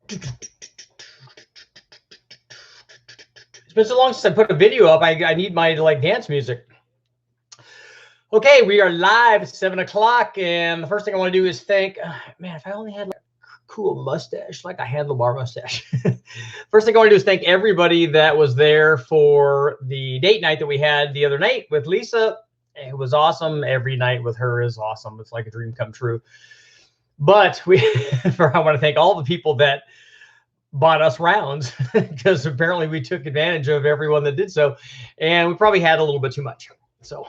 It's been so long since I put a video up. I need my like dance music. Okay, we are live at 7 o'clock, and the first thing I want to do is thank, man, if I only had like a cool mustache, like a handlebar mustache. First thing I want to do is thank everybody that was there for the date night that we had the other night with Lisa. It was awesome. Every night with her is awesome. It's like a dream come true. But I want to thank all the people that bought us rounds, because apparently we took advantage of everyone that did so, and we probably had a little bit too much. So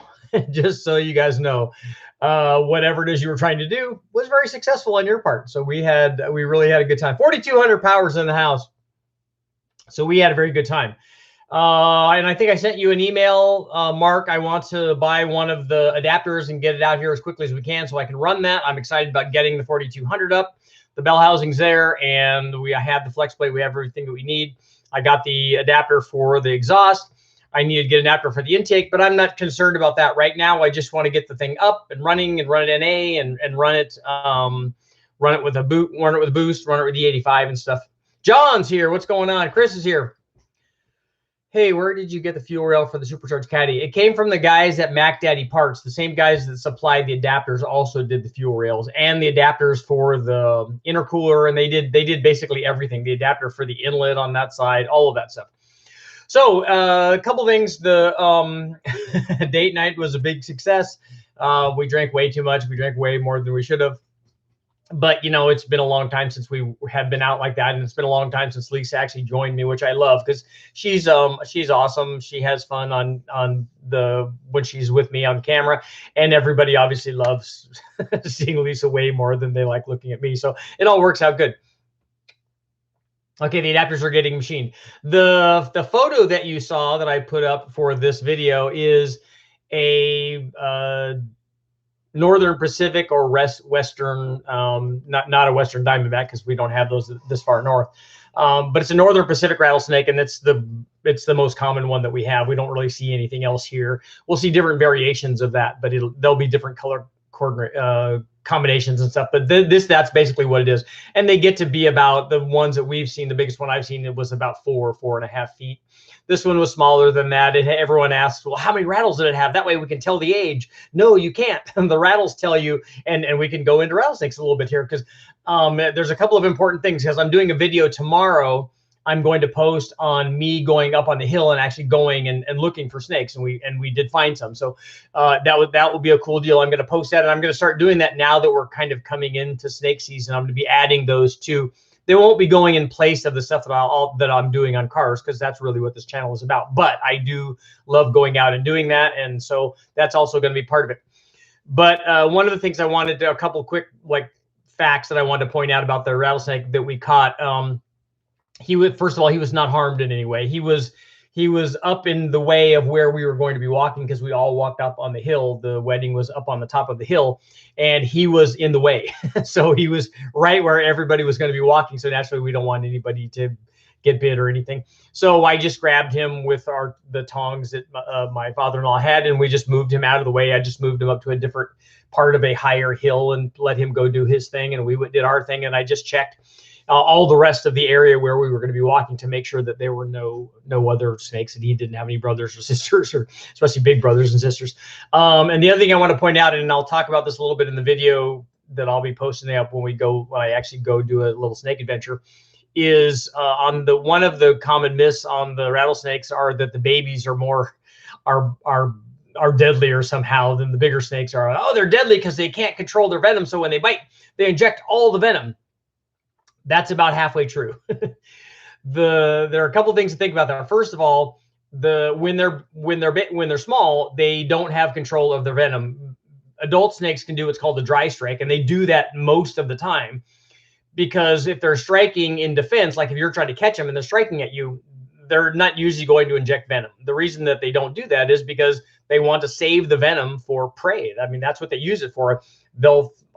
just so you guys know, whatever it is you were trying to do was very successful on your part. So we really had a good time. 4,200 powers in the house. So we had a very good time. And I think I sent you an email, Mark. I want to buy one of the adapters and get it out here as quickly as we can so I can run that. I'm excited about getting the 4,200 up. The bell housing's there, and I have the flex plate. We have everything that we need. I got the adapter for the exhaust. I need to get an adapter for the intake, but I'm not concerned about that right now. I just want to get the thing up and running and run it NA and run it with a boost, run it with the 85 and stuff. John's here. What's going on? Chris is here. Hey, where did you get the fuel rail for the Supercharged Caddy? It came from the guys at Mac Daddy Parts. The same guys that supplied the adapters also did the fuel rails and the adapters for the intercooler, and they did basically everything. The adapter for the inlet on that side, all of that stuff. So a couple things. The date night was a big success. We drank way too much. We drank way more than we should have. But, you know, it's been a long time since we have been out like that. And it's been a long time since Lisa actually joined me, which I love because she's awesome. She has fun when she's with me on camera. And everybody obviously loves seeing Lisa way more than they like looking at me. So it all works out good. Okay, the adapters are getting machined. The photo that you saw that I put up for this video is a Northern Pacific or Western, not a Western Diamondback because we don't have those this far north, but it's a Northern Pacific rattlesnake, and it's the most common one that we have. We don't really see anything else here. We'll see different variations of that, but there'll be different color combinations and stuff. But that's basically what it is, and they get to be about the ones that we've seen. The biggest one I've seen, it was about 4.5 feet. This one was smaller than that. Everyone asks, well, how many rattles did it have? That way we can tell the age. No, you can't. The rattles tell you, and we can go into rattlesnakes a little bit here because there's a couple of important things. Because I'm doing a video tomorrow, I'm going to post on me going up on the hill and actually going and looking for snakes, and we did find some. So that will be a cool deal. I'm going to post that, and I'm going to start doing that now that we're kind of coming into snake season. I'm going to be adding those too. They won't be going in place of the stuff that I'm doing on cars, because that's really what this channel is about. But I do love going out and doing that, and so that's also going to be part of it. But one of the things I wanted to, a couple quick facts that I wanted to point out about the rattlesnake that we caught. First of all, he was not harmed in any way. He was up in the way of where we were going to be walking because we all walked up on the hill. The wedding was up on the top of the hill, and he was in the way. So he was right where everybody was going to be walking. So naturally, we don't want anybody to get bit or anything. So I just grabbed him with the tongs that my father-in-law had, and we just moved him out of the way. I just moved him up to a different part of a higher hill and let him go do his thing, and we did our thing. And I just checked all the rest of the area where we were going to be walking to make sure that there were no other snakes, and he didn't have any brothers or sisters, or especially big brothers and sisters. And the other thing I want to point out, and I'll talk about this a little bit in the video that I'll be posting up when I actually go do a little snake adventure, is on one of the common myths on the rattlesnakes are that the babies are deadlier somehow than the bigger snakes are. Oh, they're deadly because they can't control their venom, so when they bite, they inject all the venom. That's about halfway true. There are a couple of things to think about there. First of all, when they're small, they don't have control of their venom. Adult snakes can do what's called a dry strike, and they do that most of the time, because if they're striking in defense, like if you're trying to catch them and they're striking at you, they're not usually going to inject venom. The reason that they don't do that is because they want to save the venom for prey. I mean, that's what they use it for.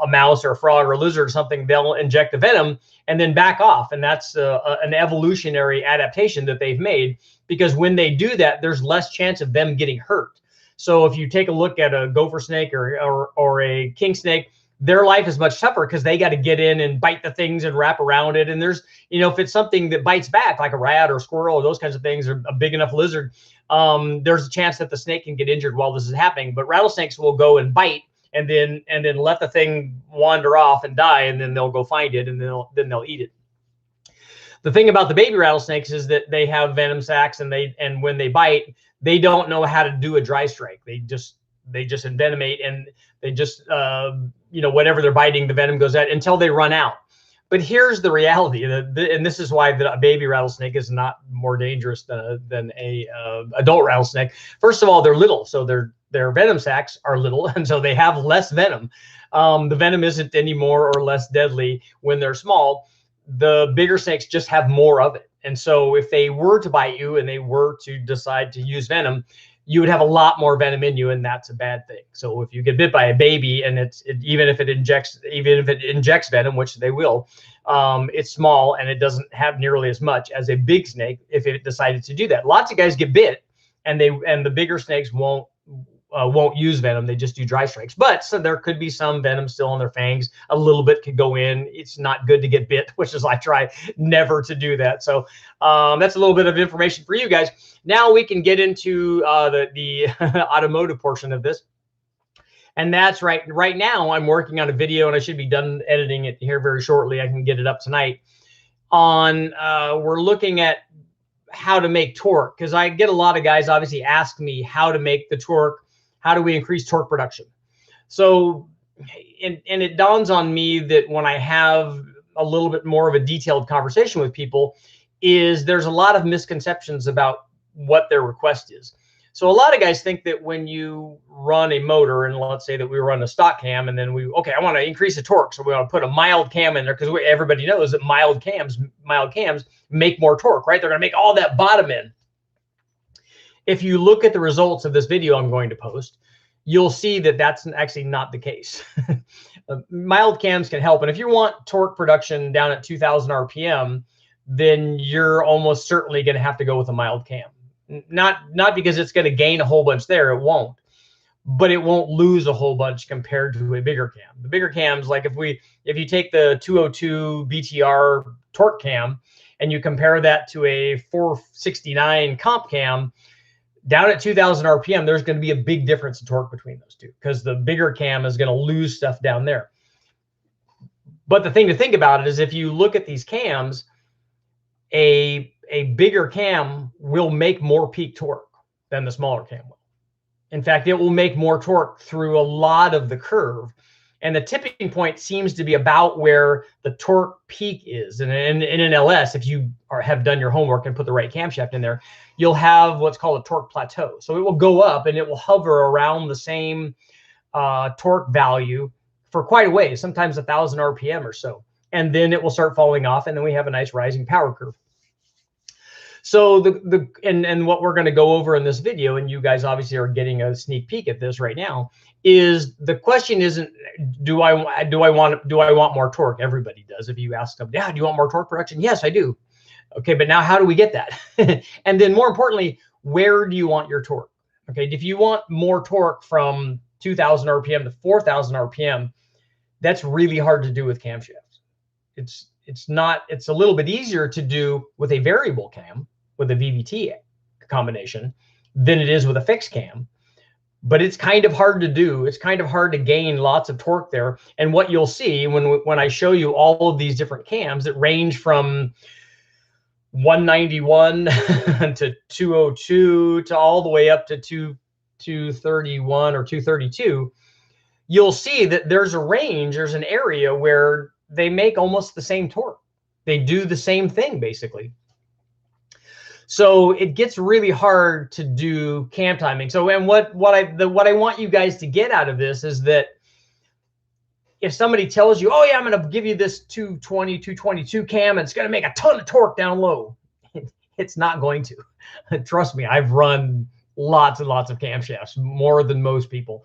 A mouse or a frog or a lizard or something, they'll inject the venom and then back off. And that's an evolutionary adaptation that they've made, because when they do that, there's less chance of them getting hurt. So if you take a look at a gopher snake or a king snake, their life is much tougher because they got to get in and bite the things and wrap around it. And there's, you know, if it's something that bites back, like a rat or a squirrel or those kinds of things, or a big enough lizard, there's a chance that the snake can get injured while this is happening. But rattlesnakes will go and bite and then let the thing wander off and die, and then they'll go find it, and then they'll eat it. The thing about the baby rattlesnakes is that they have venom sacs, and when they bite, they don't know how to do a dry strike. They just envenomate, and they just you know, whatever they're biting, the venom goes out until they run out. But here's the reality, and this is why the baby rattlesnake is not more dangerous than a adult rattlesnake. First of all, they're little, so their venom sacs are little, and so they have less venom. The venom isn't any more or less deadly when they're small. The bigger snakes just have more of it. And so if they were to bite you and they were to decide to use venom, you would have a lot more venom in you, and that's a bad thing. So if you get bit by a baby, and even if it injects venom, which they will, it's small and it doesn't have nearly as much as a big snake if it decided to do that. Lots of guys get bit, and the bigger snakes won't use venom. They just do dry strikes. But so there could be some venom still in their fangs. A little bit could go in. It's not good to get bit, which is I try never to do that. So that's a little bit of information for you guys. Now we can get into the automotive portion of this. And that's right now I'm working on a video, and I should be done editing it here very shortly. I can get it up tonight. We're looking at how to make torque, because I get a lot of guys obviously ask me how to make the torque. How do we increase torque production? So, and it dawns on me that when I have a little bit more of a detailed conversation with people, is there's a lot of misconceptions about what their request is. So a lot of guys think that when you run a motor, and let's say that we run a stock cam, and then I want to increase the torque, so we want to put a mild cam in there, because everybody knows that mild cams make more torque, right? They're going to make all that bottom end. If you look at the results of this video I'm going to post, you'll see that that's actually not the case. Mild cams can help. And if you want torque production down at 2000 RPM, then you're almost certainly going to have to go with a mild cam. Not because it's going to gain a whole bunch there, it won't. But it won't lose a whole bunch compared to a bigger cam. The bigger cams, like if you take the 202 BTR torque cam and you compare that to a 469 comp cam, down at 2000 RPM, there's going to be a big difference in torque between those two, because the bigger cam is going to lose stuff down there. But the thing to think about it is, if you look at these cams, a bigger cam will make more peak torque than the smaller cam will. In fact, it will make more torque through a lot of the curve. And the tipping point seems to be about where the torque peak is. And in an LS, if you have done your homework and put the right camshaft in there, you'll have what's called a torque plateau. So it will go up and it will hover around the same torque value for quite a ways, sometimes 1000 RPM or so. And then it will start falling off, and then we have a nice rising power curve. So and what we're going to go over in this video, and you guys obviously are getting a sneak peek at this right now, is the question isn't do I want more torque? Everybody does. If you ask them, yeah, do you want more torque production? Yes, I do. Okay, but now how do we get that? And then more importantly, where do you want your torque? Okay, if you want more torque from 2000 RPM to 4000 RPM, that's really hard to do with camshafts. It's a little bit easier to do with a variable cam, with a VVT combination, than it is with a fixed cam. But it's kind of hard to do. It's kind of hard to gain lots of torque there. And what you'll see when I show you all of these different cams that range from 191 to 202 to all the way up to 231 or 232, you'll see that there's a range, there's an area where they make almost the same torque. They do the same thing, basically. So it gets really hard to do cam timing. So, and what I want you guys to get out of this is that if somebody tells you, oh yeah, I'm going to give you this 220, 222 cam, and it's going to make a ton of torque down low, it's not going to. Trust me, I've run lots and lots of camshafts, more than most people.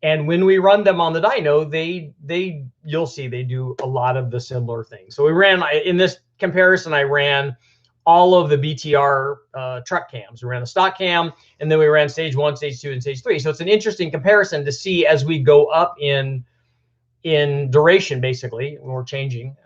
And when we run them on the dyno, you'll see they do a lot of the similar things. So we ran, in this comparison, I ran all of the BTR truck cams. We ran the stock cam, and then we ran stage 1, stage 2, and stage 3. So it's an interesting comparison to see as we go up in in duration, basically, when we're changing,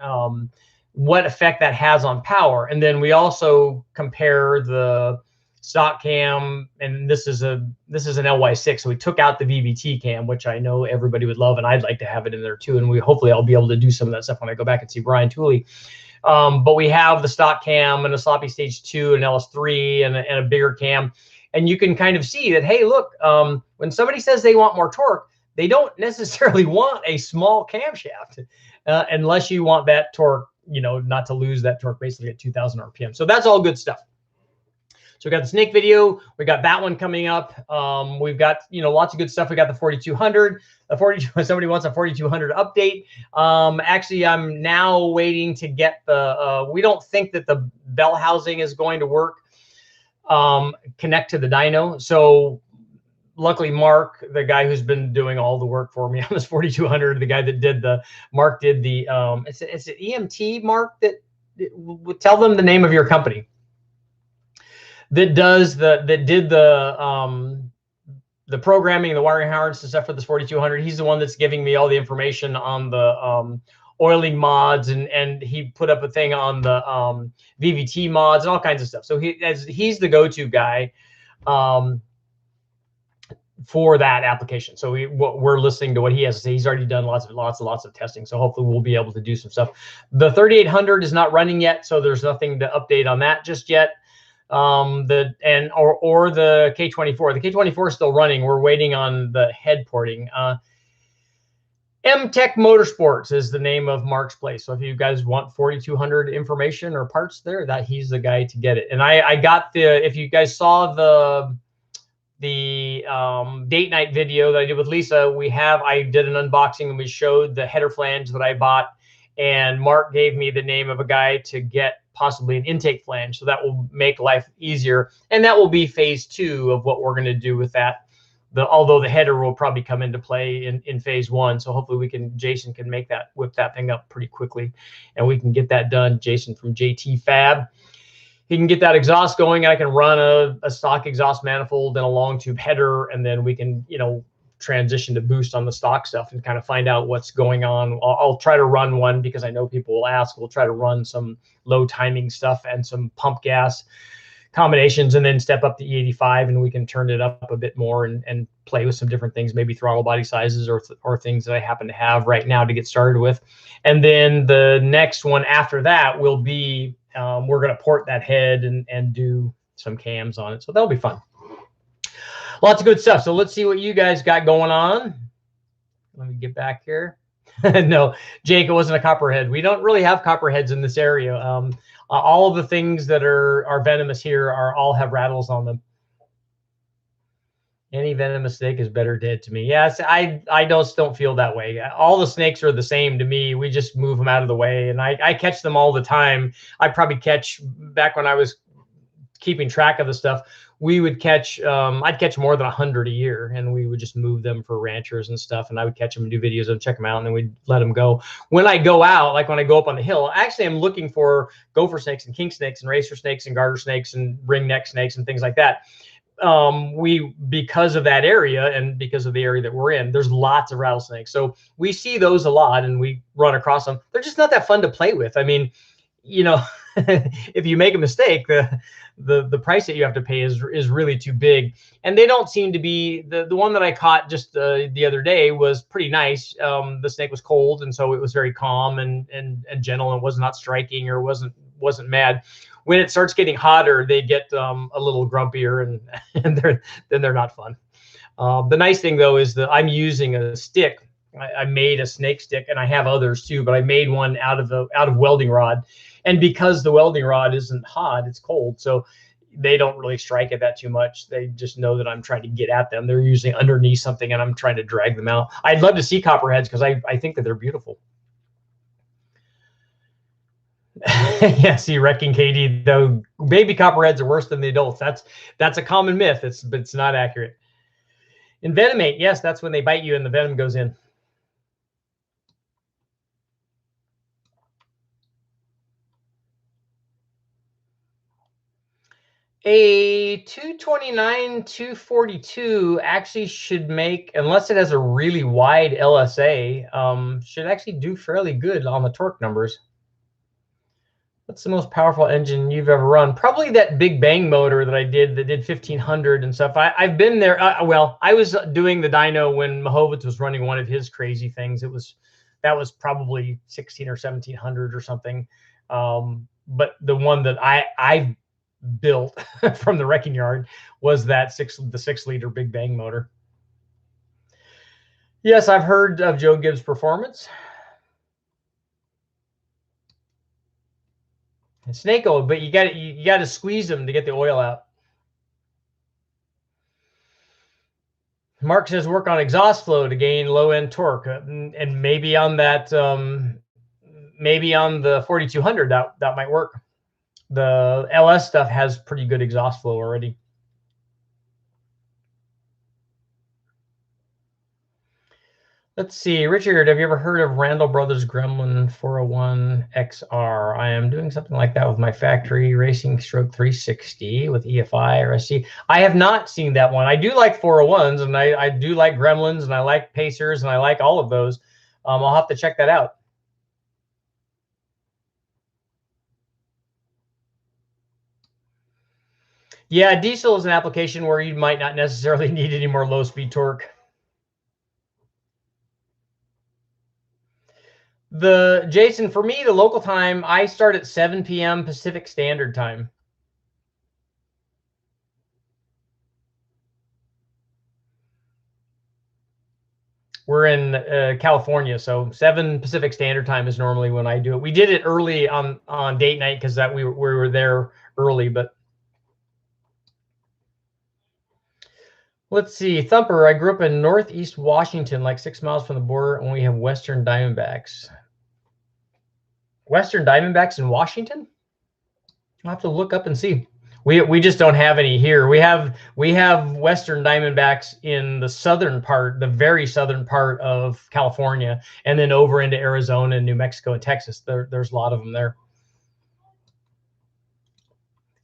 what effect that has on power. And then we also compare the stock cam, and this is an LY6, so we took out the VVT cam, which I know everybody would love, and I'd like to have it in there too. And hopefully I'll be able to do some of that stuff when I go back and see Brian Tooley. But we have the stock cam and a sloppy stage 2 and LS3 and a bigger cam, and you can kind of see that, hey, look, when somebody says they want more torque, they don't necessarily want a small camshaft unless you want that torque, you know, not to lose that torque basically at 2,000 RPM. So that's all good stuff. So we got the snake video, we got that one coming up. We've got, you know, lots of good stuff. We got the 4200, somebody wants a 4200 update. Actually, I'm now waiting to get the, we don't think that the bell housing is going to work, connect to the dyno. So luckily, Mark, the guy who's been doing all the work for me on this 4200, the guy that did the, Mark did the, it's an EMT, Mark, that tell them the name of your company. That did the programming, the wiring harness and stuff for this 4200. He's the one that's giving me all the information on the oiling mods, and he put up a thing on the VVT mods and all kinds of stuff. So he's the go-to guy for that application. So we're listening to what he has to say. He's already done lots of testing. So hopefully we'll be able to do some stuff. The 3800 is not running yet, so there's nothing to update on that just yet. Or the K24. The K24 is still running. We're waiting on the head porting. M-Tech Motorsports is the name of Mark's place. So if you guys want 4200 information or parts there, he's the guy to get it. And I got if you guys saw the date night video that I did with Lisa, I did an unboxing and we showed the header flange that I bought, and Mark gave me the name of a guy to get possibly an intake flange, so that will make life easier, and that will be phase 2 of what we're going to do with that. Although the header will probably come into play in phase 1, so hopefully Jason can whip that thing up pretty quickly, and we can get that done. Jason from JT Fab, he can get that exhaust going. I can run a stock exhaust manifold and a long tube header, and then we can, you know, transition to boost on the stock stuff and kind of find out what's going on. I'll try to run one because I know people will ask. We'll try to run some low timing stuff and some pump gas combinations, and then step up to E85, and we can turn it up a bit more and play with some different things, maybe throttle body sizes or things that I happen to have right now to get started with. And then the next one after that will be, we're going to port that head and do some cams on it. So that'll be fun. Lots of good stuff. So let's see what you guys got going on. Let me get back here. No, Jake, it wasn't a copperhead. We don't really have copperheads in this area. All of the things that are venomous here all have rattles on them. Any venomous snake is better dead to me. Yes, I don't feel that way. All the snakes are the same to me. We just move them out of the way, and I catch them all the time. I probably catch, back when I was keeping track of the stuff, we would catch, I'd catch more than 100 a year, and we would just move them for ranchers and stuff, and I would catch them and do videos and check them out, and then we'd let them go. When I go out, like when I go up on the hill, actually I'm looking for gopher snakes and king snakes and racer snakes and garter snakes and ringneck snakes and things like that. Because of that area and because of the area that we're in, there's lots of rattlesnakes. So we see those a lot and we run across them. They're just not that fun to play with. I mean, you know, if you make a mistake, the price that you have to pay is really too big. And they don't seem to be, the one that I caught just the other day was pretty nice. The snake was cold, and so it was very calm and gentle, and was not striking or wasn't mad. When it starts getting hotter, they get a little grumpier, and they're not fun. The nice thing though is that I'm using a stick. I made a snake stick, and I have others too, but I made one out of welding rod. And because the welding rod isn't hot, it's cold, so they don't really strike at that too much. They just know that I'm trying to get at them. They're usually underneath something, and I'm trying to drag them out. I'd love to see copperheads because I think that they're beautiful. Yeah, see, wrecking Katie, though, baby copperheads are worse than the adults. That's a common myth. It's not accurate. Envenomate, yes, that's when they bite you and the venom goes in. A 229, 242 actually should make, unless it has a really wide LSA, should actually do fairly good on the torque numbers. What's the most powerful engine you've ever run? Probably that Big Bang motor that I did, that did 1500 and stuff. I've been there. Well, I was doing the dyno when Mahovitz was running one of his crazy things. That was probably 16 or 1700 or something. But the one that I built from the wrecking yard was that the 6-liter Big Bang motor. Yes, I've heard of Joe Gibbs' performance. Snake oil, but you got to squeeze them to get the oil out. Mark says work on exhaust flow to gain low end torque, and maybe on that, maybe on the 4200 that might work. The LS stuff has pretty good exhaust flow already. Let's see, Richard, have you ever heard of Randall Brothers Gremlin 401 XR? I am doing something like that with my factory racing stroke 360 with EFI or SC. I have not seen that one. I do like 401s, and I do like Gremlins, and I like Pacers, and I like all of those. I'll have to check that out. Yeah, diesel is an application where you might not necessarily need any more low-speed torque. Jason, for me, the local time, I start at 7 p.m. Pacific Standard Time. We're in California, so 7 Pacific Standard Time is normally when I do it. We did it early on date night because we were there early, but let's see. Thumper, I grew up in Northeast Washington, like 6 miles from the border, and we have Western Diamondbacks. Western Diamondbacks in Washington? I'll have to look up and see. We just don't have any here. We have Western Diamondbacks in the southern part, the very southern part of California, and then over into Arizona and New Mexico and Texas. There's a lot of them there.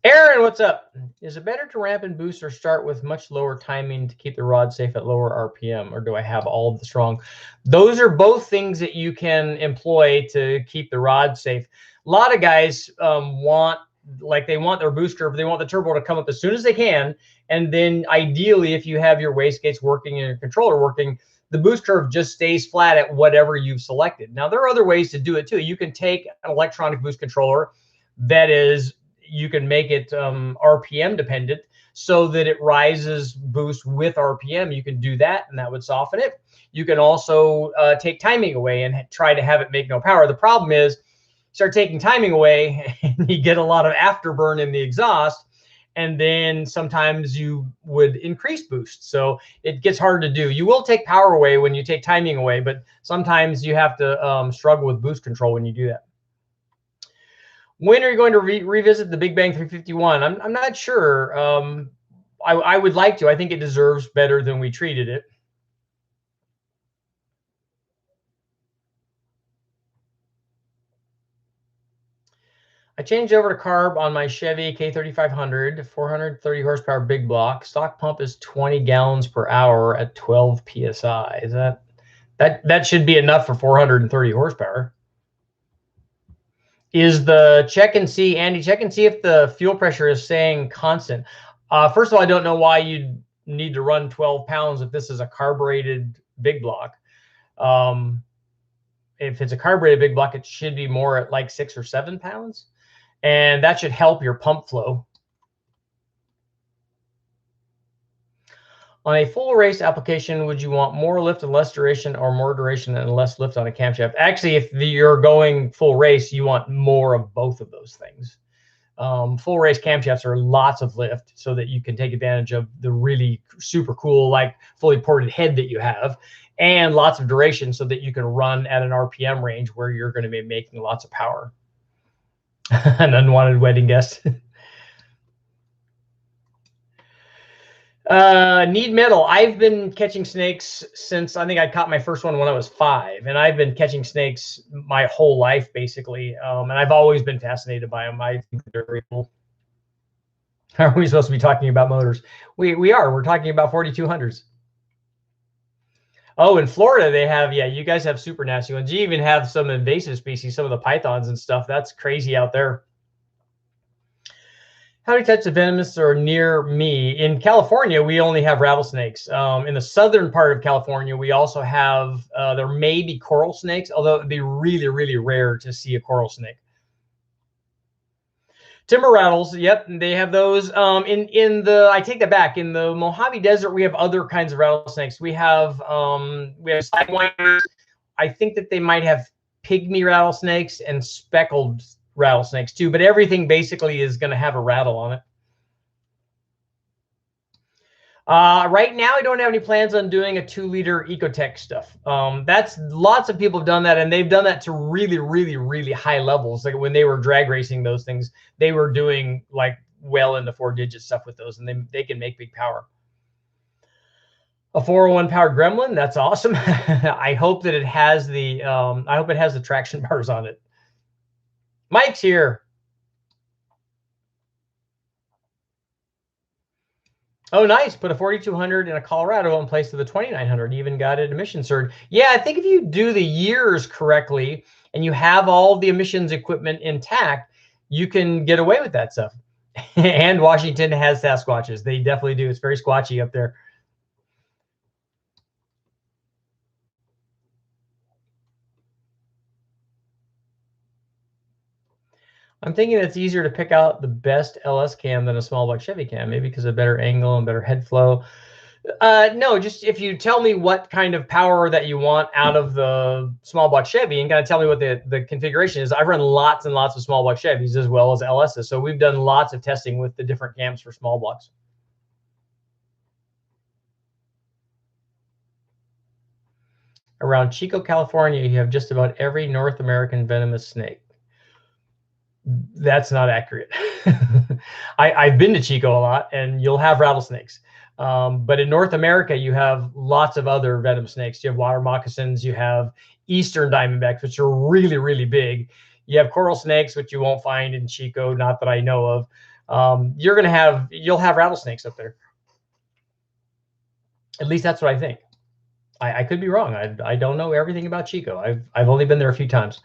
Aaron, what's up? Is it better to ramp and boost or start with much lower timing to keep the rod safe at lower RPM, or do I have all of the strong? Those are both things that you can employ to keep the rod safe. A lot of guys want their boost curve, they want the turbo to come up as soon as they can, and then ideally, if you have your wastegates working and your controller working, the boost curve just stays flat at whatever you've selected. Now, there are other ways to do it too. You can take an electronic boost controller that is, you can make it RPM dependent so that it rises boost with RPM. You can do that, and that would soften it. You can also take timing away and try to have it make no power. The problem is, start taking timing away, and you get a lot of afterburn in the exhaust, and then sometimes you would increase boost. So it gets hard to do. You will take power away when you take timing away, but sometimes you have to struggle with boost control when you do that. When are you going to revisit the Big Bang 351? I'm not sure. I would like to. I think it deserves better than we treated it. I changed over to carb on my Chevy K3500, 430 horsepower big block. Stock pump is 20 gallons per hour at 12 psi. Is that should be enough for 430 horsepower? Is the check and see, Andy, check and see if the fuel pressure is staying constant. First of all, I don't know why you'd need to run 12 pounds if this is a carbureted big block. If it's a carbureted big block, it should be more at like 6 or 7 pounds. And that should help your pump flow. On a full race application, would you want more lift and less duration, or more duration and less lift on a camshaft? Actually, if you're going full race, you want more of both of those things. Full race camshafts are lots of lift so that you can take advantage of the really super cool, like fully ported head that you have, and lots of duration so that you can run at an RPM range where you're going to be making lots of power. An unwanted wedding guest. Need metal. I've been catching snakes since, I think I caught my first one when I was 5, and I've been catching snakes my whole life basically. And I've always been fascinated by them. I think they're very cool. Are we supposed to be talking about motors? We are. We're talking about 4200s. Oh, in Florida they have, yeah, you guys have super nasty ones. You even have some invasive species, some of the pythons and stuff. That's crazy out there. How many types of venomous are near me? In California, we only have rattlesnakes. In the southern part of California, we also have, there may be coral snakes, although it'd be really, really rare to see a coral snake. Timber rattles, yep, they have those. I take that back. In the Mojave Desert, we have other kinds of rattlesnakes. We have sidewinders. I think that they might have pygmy rattlesnakes and speckled rattlesnakes too, but everything basically is going to have a rattle on it. Right now, I don't have any plans on doing a 2-liter Ecotech stuff. That's lots of people have done that, and they've done that to really, really, really high levels. Like when they were drag racing those things, they were doing like well into 4-digit stuff with those, and they can make big power. A 401 powered Gremlin, that's awesome. I hope that it has the I hope it has the traction bars on it. Mike's here. Oh, nice. Put a 4200 in a Colorado in place of the 2900. Even got an emission cert. Yeah, I think if you do the years correctly and you have all the emissions equipment intact, you can get away with that stuff. And Washington has Sasquatches. They definitely do. It's very squatchy up there. I'm thinking it's easier to pick out the best LS cam than a small block Chevy cam, maybe because of better angle and better head flow. No, just if you tell me what kind of power that you want out of the small block Chevy and kind of tell me what the configuration is. I've run lots and lots of small block Chevys as well as LSs. So we've done lots of testing with the different cams for small blocks. Around Chico, California, you have just about every North American venomous snake. That's not accurate. I've been to Chico a lot, and you'll have rattlesnakes. But in North America, you have lots of other venomous snakes. You have water moccasins. You have eastern diamondbacks, which are really, really big. You have coral snakes, which you won't find in Chico, not that I know of. You'll have rattlesnakes up there. At least that's what I think. I could be wrong. I don't know everything about Chico. I've only been there a few times.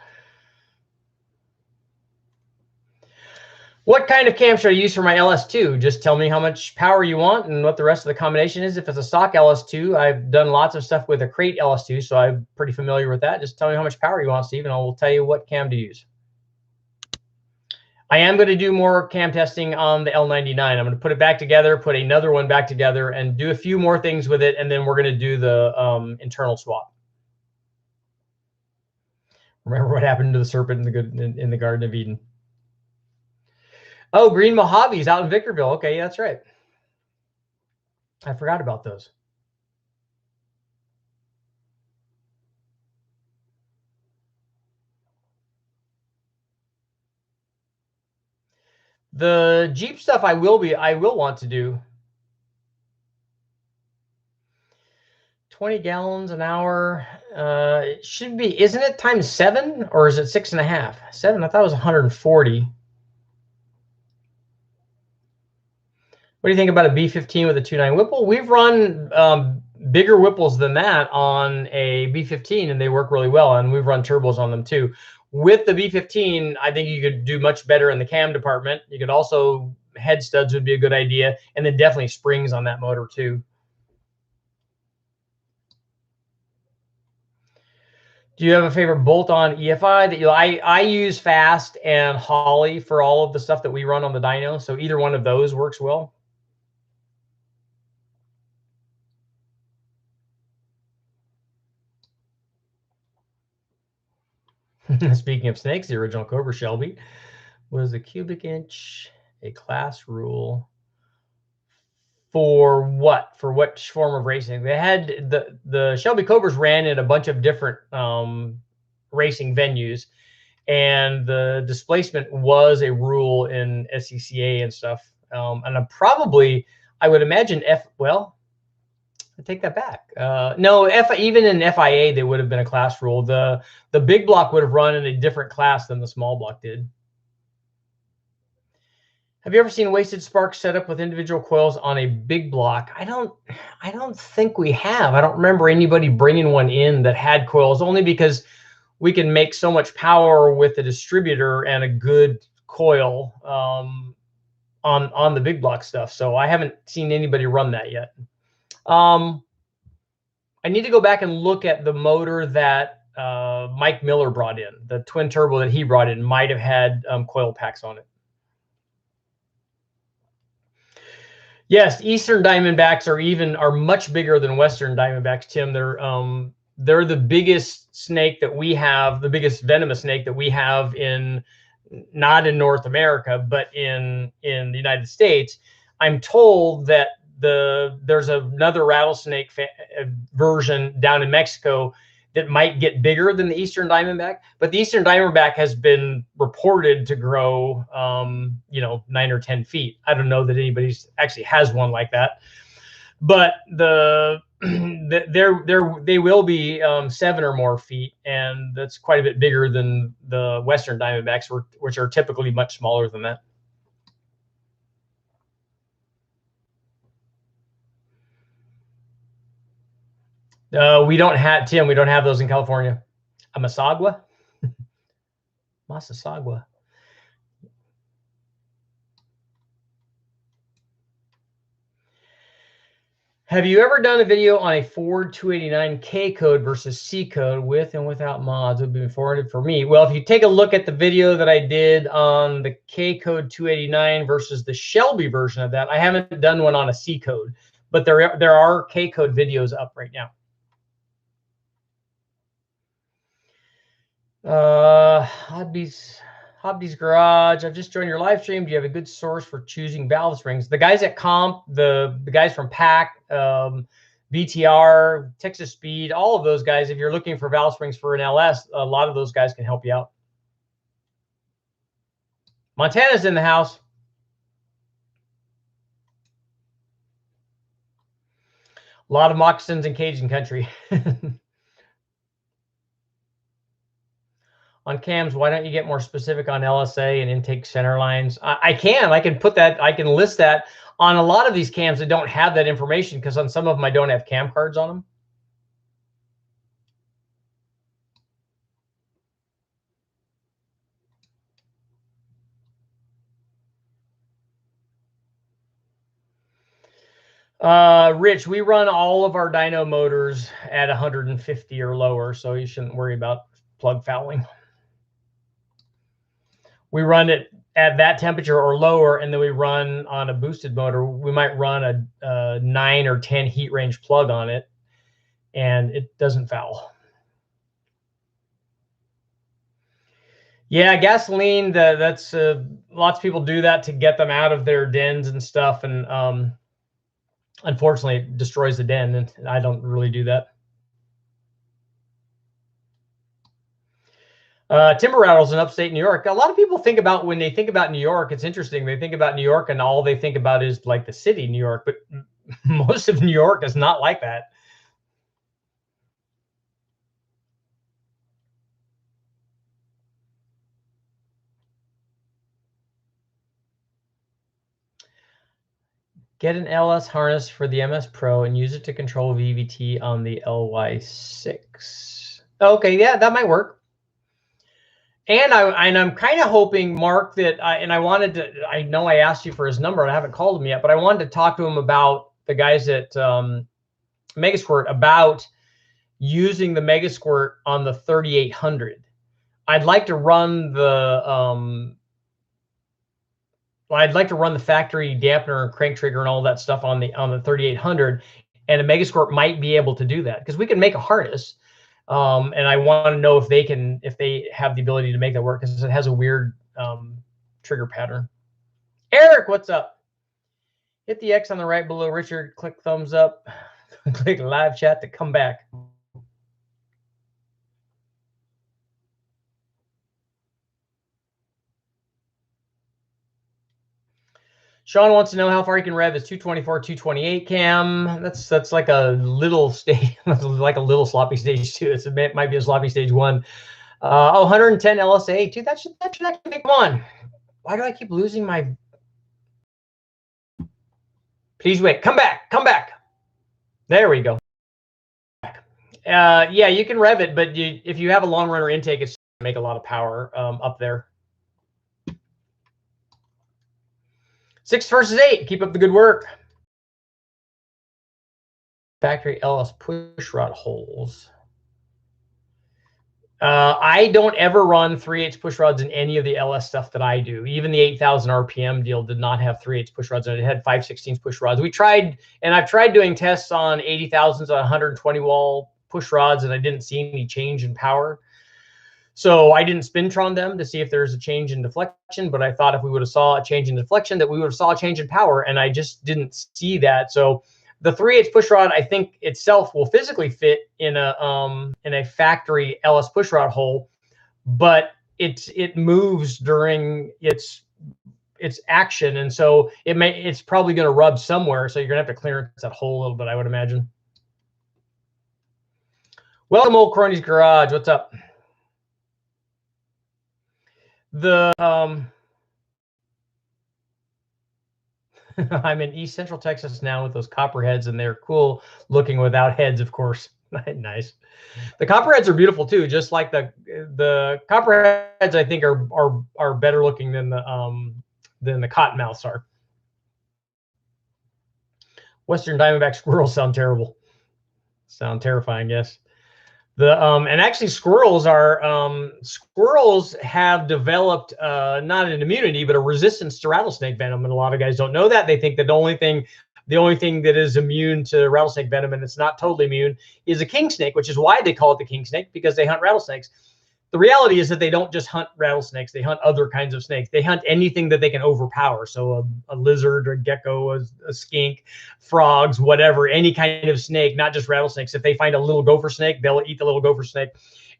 What kind of cam should I use for my LS2? Just tell me how much power you want and what the rest of the combination is. If it's a stock LS2, I've done lots of stuff with a crate LS2, so I'm pretty familiar with that. Just tell me how much power you want, Steve, and I will tell you what cam to use. I am going to do more cam testing on the L99. I'm going to put it back together, put another one back together, and do a few more things with it, and then we're going to do the internal swap. Remember what happened to the serpent in the Garden of Eden. Oh, green Mojaves out in Victorville. Okay, that's right. I forgot about those. The Jeep stuff I will want to do. 20 gallons an hour. It should be, isn't it times 7 or is it 6.5? 7, I thought it was 140. What do you think about a B15 with a 2.9 Whipple? We've run bigger Whipples than that on a B15, and they work really well. And we've run turbos on them too. With the B15, I think you could do much better in the cam department. You could also, head studs would be a good idea, and then definitely springs on that motor too. Do you have a favorite bolt-on EFI that you? I use Fast and Holly for all of the stuff that we run on the Dino, so either one of those works well. Speaking of snakes, the original Cobra Shelby was a cubic inch a class rule for what? For what form of racing? They had the Shelby Cobras ran in a bunch of different racing venues, and the displacement was a rule in SCCA and stuff. And I would imagine well, I take that back. No, even in FIA, they would have been a class rule. The big block would have run in a different class than the small block did. Have you ever seen Wasted Sparks set up with individual coils on a big block? I don't think we have. I don't remember anybody bringing one in that had coils, only because we can make so much power with the distributor and a good coil on the big block stuff. So I haven't seen anybody run that yet. I need to go back and look at the motor that Mike Miller brought in. The twin turbo that he brought in might have had coil packs on it. Yes, Eastern Diamondbacks are much bigger than Western Diamondbacks, Tim. They're the biggest snake that we have, the biggest venomous snake that we have not in North America, but in the United States. I'm told that there's another rattlesnake version down in Mexico that might get bigger than the Eastern Diamondback, but the Eastern Diamondback has been reported to grow, 9 or 10 feet. I don't know that anybody actually has one like that, but they will be 7 or more feet, and that's quite a bit bigger than the Western Diamondbacks, which are typically much smaller than that. We don't have, Tim, we don't have those in California. A Masagua? Massassagua. Have you ever done a video on a Ford 289 K code versus C code with and without mods? It would be forwarded for me. Well, if you take a look at the video that I did on the K code 289 versus the Shelby version of that, I haven't done one on a C code, but there are K code videos up right now. Hobby's Garage. I've just joined your live stream. Do you have a good source for choosing valve springs? The guys at Comp, the guys from PAC, BTR, Texas Speed, all of those guys, if you're looking for valve springs for an LS, a lot of those guys can help you out. Montana's in the house. A lot of moccasins in Cajun country. On cams, why don't you get more specific on LSA and intake center lines? I can put that, I can list that on a lot of these cams that don't have that information, because on some of them I don't have cam cards on them. Rich, we run all of our dyno motors at 150 or lower, so you shouldn't worry about plug fouling. We run it at that temperature or lower, and then we run on a boosted motor. We might run a 9 or 10 heat range plug on it, and it doesn't foul. Yeah, gasoline, that's lots of people do that to get them out of their dens and stuff, and unfortunately it destroys the den, and I don't really do that. Timber Rattles in upstate New York. A lot of people think about, when they think about New York, it's interesting. They think about New York and all they think about is like the city, New York, but most of New York is not like that. Get an LS harness for the MS Pro and use it to control VVT on the LY6. Okay, yeah, that might work. And I'm kind of hoping, Mark, that I know I asked you for his number and I haven't called him yet, but I wanted to talk to him about the guys at Megasquirt about using the Megasquirt on the 3800. I'd like to run the factory dampener and crank trigger and all that stuff on the 3800, and a Megasquirt might be able to do that, because we can make a harness. And I want to know if they have the ability to make that work, because it has a weird trigger pattern. Eric, what's up? Hit the X on the right below Richard. Click thumbs up. Click live chat to come back. Sean wants to know how far you can rev his 224, 228 cam. That's like a little stage, like a little sloppy stage 2. It might be a sloppy stage 1. 110 LSA, dude. That should actually make one. Why do I keep losing my Please wait. Come back. Come back. There we go. Yeah, you can rev it, but if you have a long runner intake, it's going to make a lot of power up there. 6 versus 8. Keep up the good work. Factory LS push rod holes. I don't ever run 3/8 push rods in any of the LS stuff that I do. Even the 8,000 RPM deal did not have 3/8 push rods, and it had 5/16 push rods. We tried, and I've tried doing tests on 80,000s on 120 wall push rods, and I didn't see any change in power. So I didn't spintron them to see if there's a change in deflection, but I thought if we would have saw a change in deflection, that we would have saw a change in power, and I just didn't see that. So the 3/8 push rod, I think itself will physically fit in a factory LS push rod hole, but it moves during its action, and so it's probably going to rub somewhere. So you're going to have to clearance that hole a little bit, I would imagine. Welcome, Old Crony's Garage. What's up? I'm in East Central Texas now with those copperheads, and they're cool looking without heads, of course. Nice. The copperheads are beautiful too, just like the copperheads. I think are better looking than the cottonmouths are. Western Diamondback squirrels sound terrible. Sound terrifying, yes. And actually squirrels have developed not an immunity, but a resistance to rattlesnake venom. And a lot of guys don't know that. They think that the only thing that is immune to rattlesnake venom, and it's not totally immune, is a king snake, which is why they call it the king snake, because they hunt rattlesnakes. The reality is that they don't just hunt rattlesnakes. They hunt other kinds of snakes. They hunt anything that they can overpower. So a lizard, a gecko, a skink, frogs, whatever, any kind of snake, not just rattlesnakes. If they find a little gopher snake, they'll eat the little gopher snake.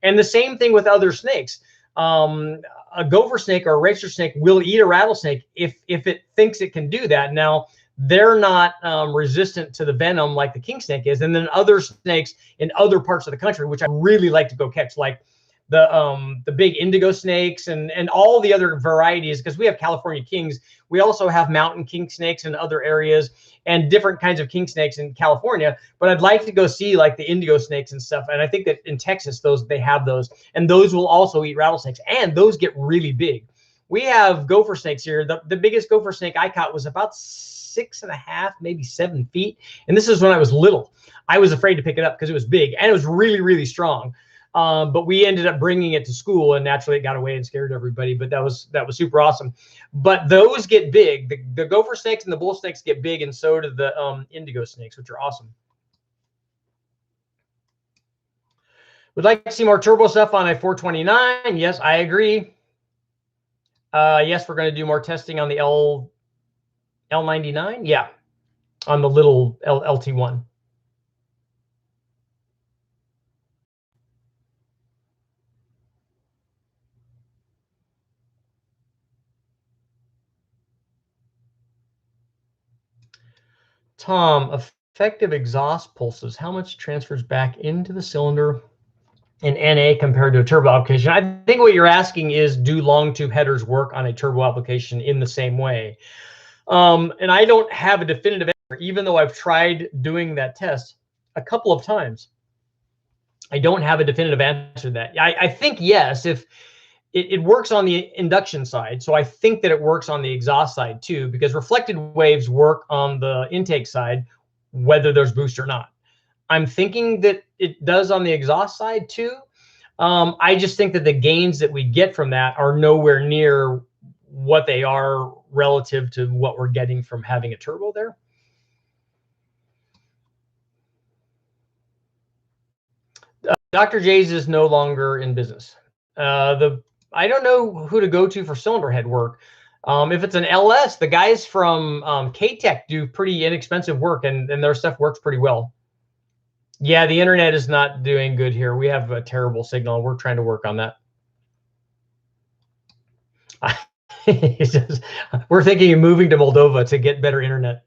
And the same thing with other snakes. A gopher snake or a racer snake will eat a rattlesnake if it thinks it can do that. Now, they're not resistant to the venom like the king snake is. And then other snakes in other parts of the country, which I really like to go catch, like the big indigo snakes and all the other varieties, because we have California kings. We also have mountain king snakes in other areas and different kinds of king snakes in California. But I'd like to go see like the indigo snakes and stuff. And I think that in Texas, they have those, and those will also eat rattlesnakes, and those get really big. We have gopher snakes here. The biggest gopher snake I caught was about 6.5, maybe 7 feet. And this is when I was little. I was afraid to pick it up because it was big and it was really, really strong. But we ended up bringing it to school, and naturally it got away and scared everybody. But that was super awesome. But those get big. The gopher snakes and the bull snakes get big, and so do the indigo snakes, which are awesome. Would like to see more turbo stuff on a 429. Yes, I agree. Yes, we're going to do more testing on the L99. Yeah, on the little LT1. Tom, effective exhaust pulses. How much transfers back into the cylinder in NA compared to a turbo application? I think what you're asking is, do long tube headers work on a turbo application in the same way? And I don't have a definitive answer, even though I've tried doing that test a couple of times. I don't have a definitive answer to that. I think yes, if it works on the induction side. So I think that it works on the exhaust side too, because reflected waves work on the intake side, whether there's boost or not. I'm thinking that it does on the exhaust side too. I just think that the gains that we get from that are nowhere near what they are relative to what we're getting from having a turbo there. Dr. J's is no longer in business. I don't know who to go to for cylinder head work. If it's an LS, the guys from K-Tech do pretty inexpensive work, and their stuff works pretty well. Yeah, the internet is not doing good here. We have a terrible signal. We're trying to work on that. We're thinking of moving to Moldova to get better internet.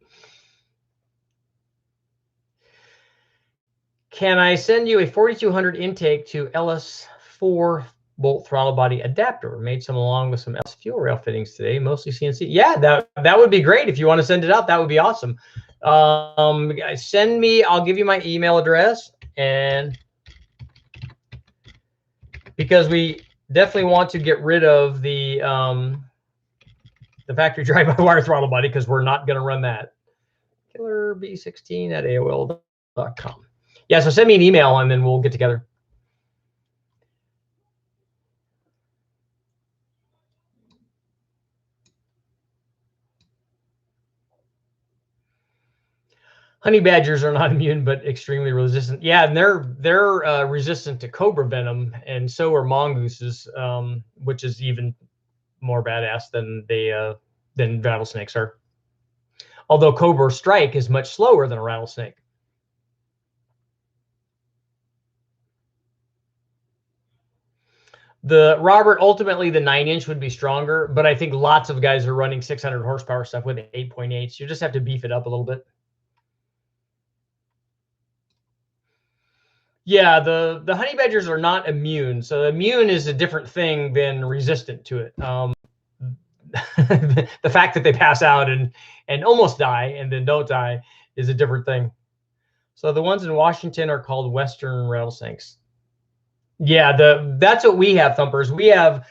Can I send you a 4200 intake to LS4 bolt throttle body adapter? Made some along with some LS fuel rail fittings today, mostly CNC. Yeah, that would be great. If you want to send it out, that would be awesome. Send me, I'll give you my email address, and because we definitely want to get rid of the factory drive-by-wire throttle body, because we're not going to run that. killerb16@aol.com. Yeah, so send me an email and then we'll get together. Honey badgers are not immune, but extremely resistant. Yeah, and they're resistant to cobra venom, and so are mongooses, which is even more badass than than rattlesnakes are. Although cobra strike is much slower than a rattlesnake. Robert, ultimately the 9-inch would be stronger, but I think lots of guys are running 600 horsepower stuff with 8.8s. You just have to beef it up a little bit. Yeah, the honey badgers are not immune. So immune is a different thing than resistant to it. The fact that they pass out and almost die and then don't die is a different thing. So the ones in Washington are called Western rattlesnakes. Yeah, that's what we have, Thumpers. We have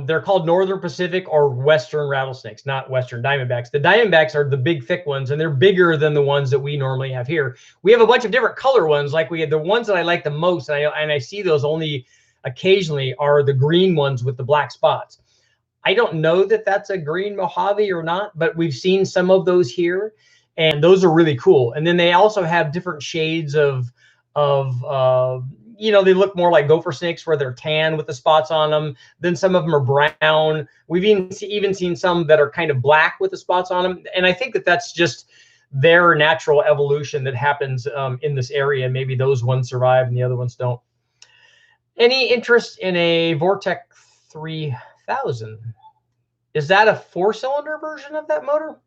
they're called Northern Pacific or Western rattlesnakes, not Western diamondbacks. The diamondbacks are the big thick ones, and they're bigger than the ones that we normally have here. We have a bunch of different color ones. Like we have the ones that I like the most, and I see those only occasionally, are the green ones with the black spots. I don't know that that's a green Mojave or not, but we've seen some of those here, and those are really cool. And then they also have different shades of you know, they look more like gopher snakes where they're tan with the spots on them. Then some of them are brown. We've even seen some that are kind of black with the spots on them. And I think that that's just their natural evolution that happens in this area. Maybe those ones survive and the other ones don't. Any interest in a Vortec 3000? Is that a 4-cylinder version of that motor?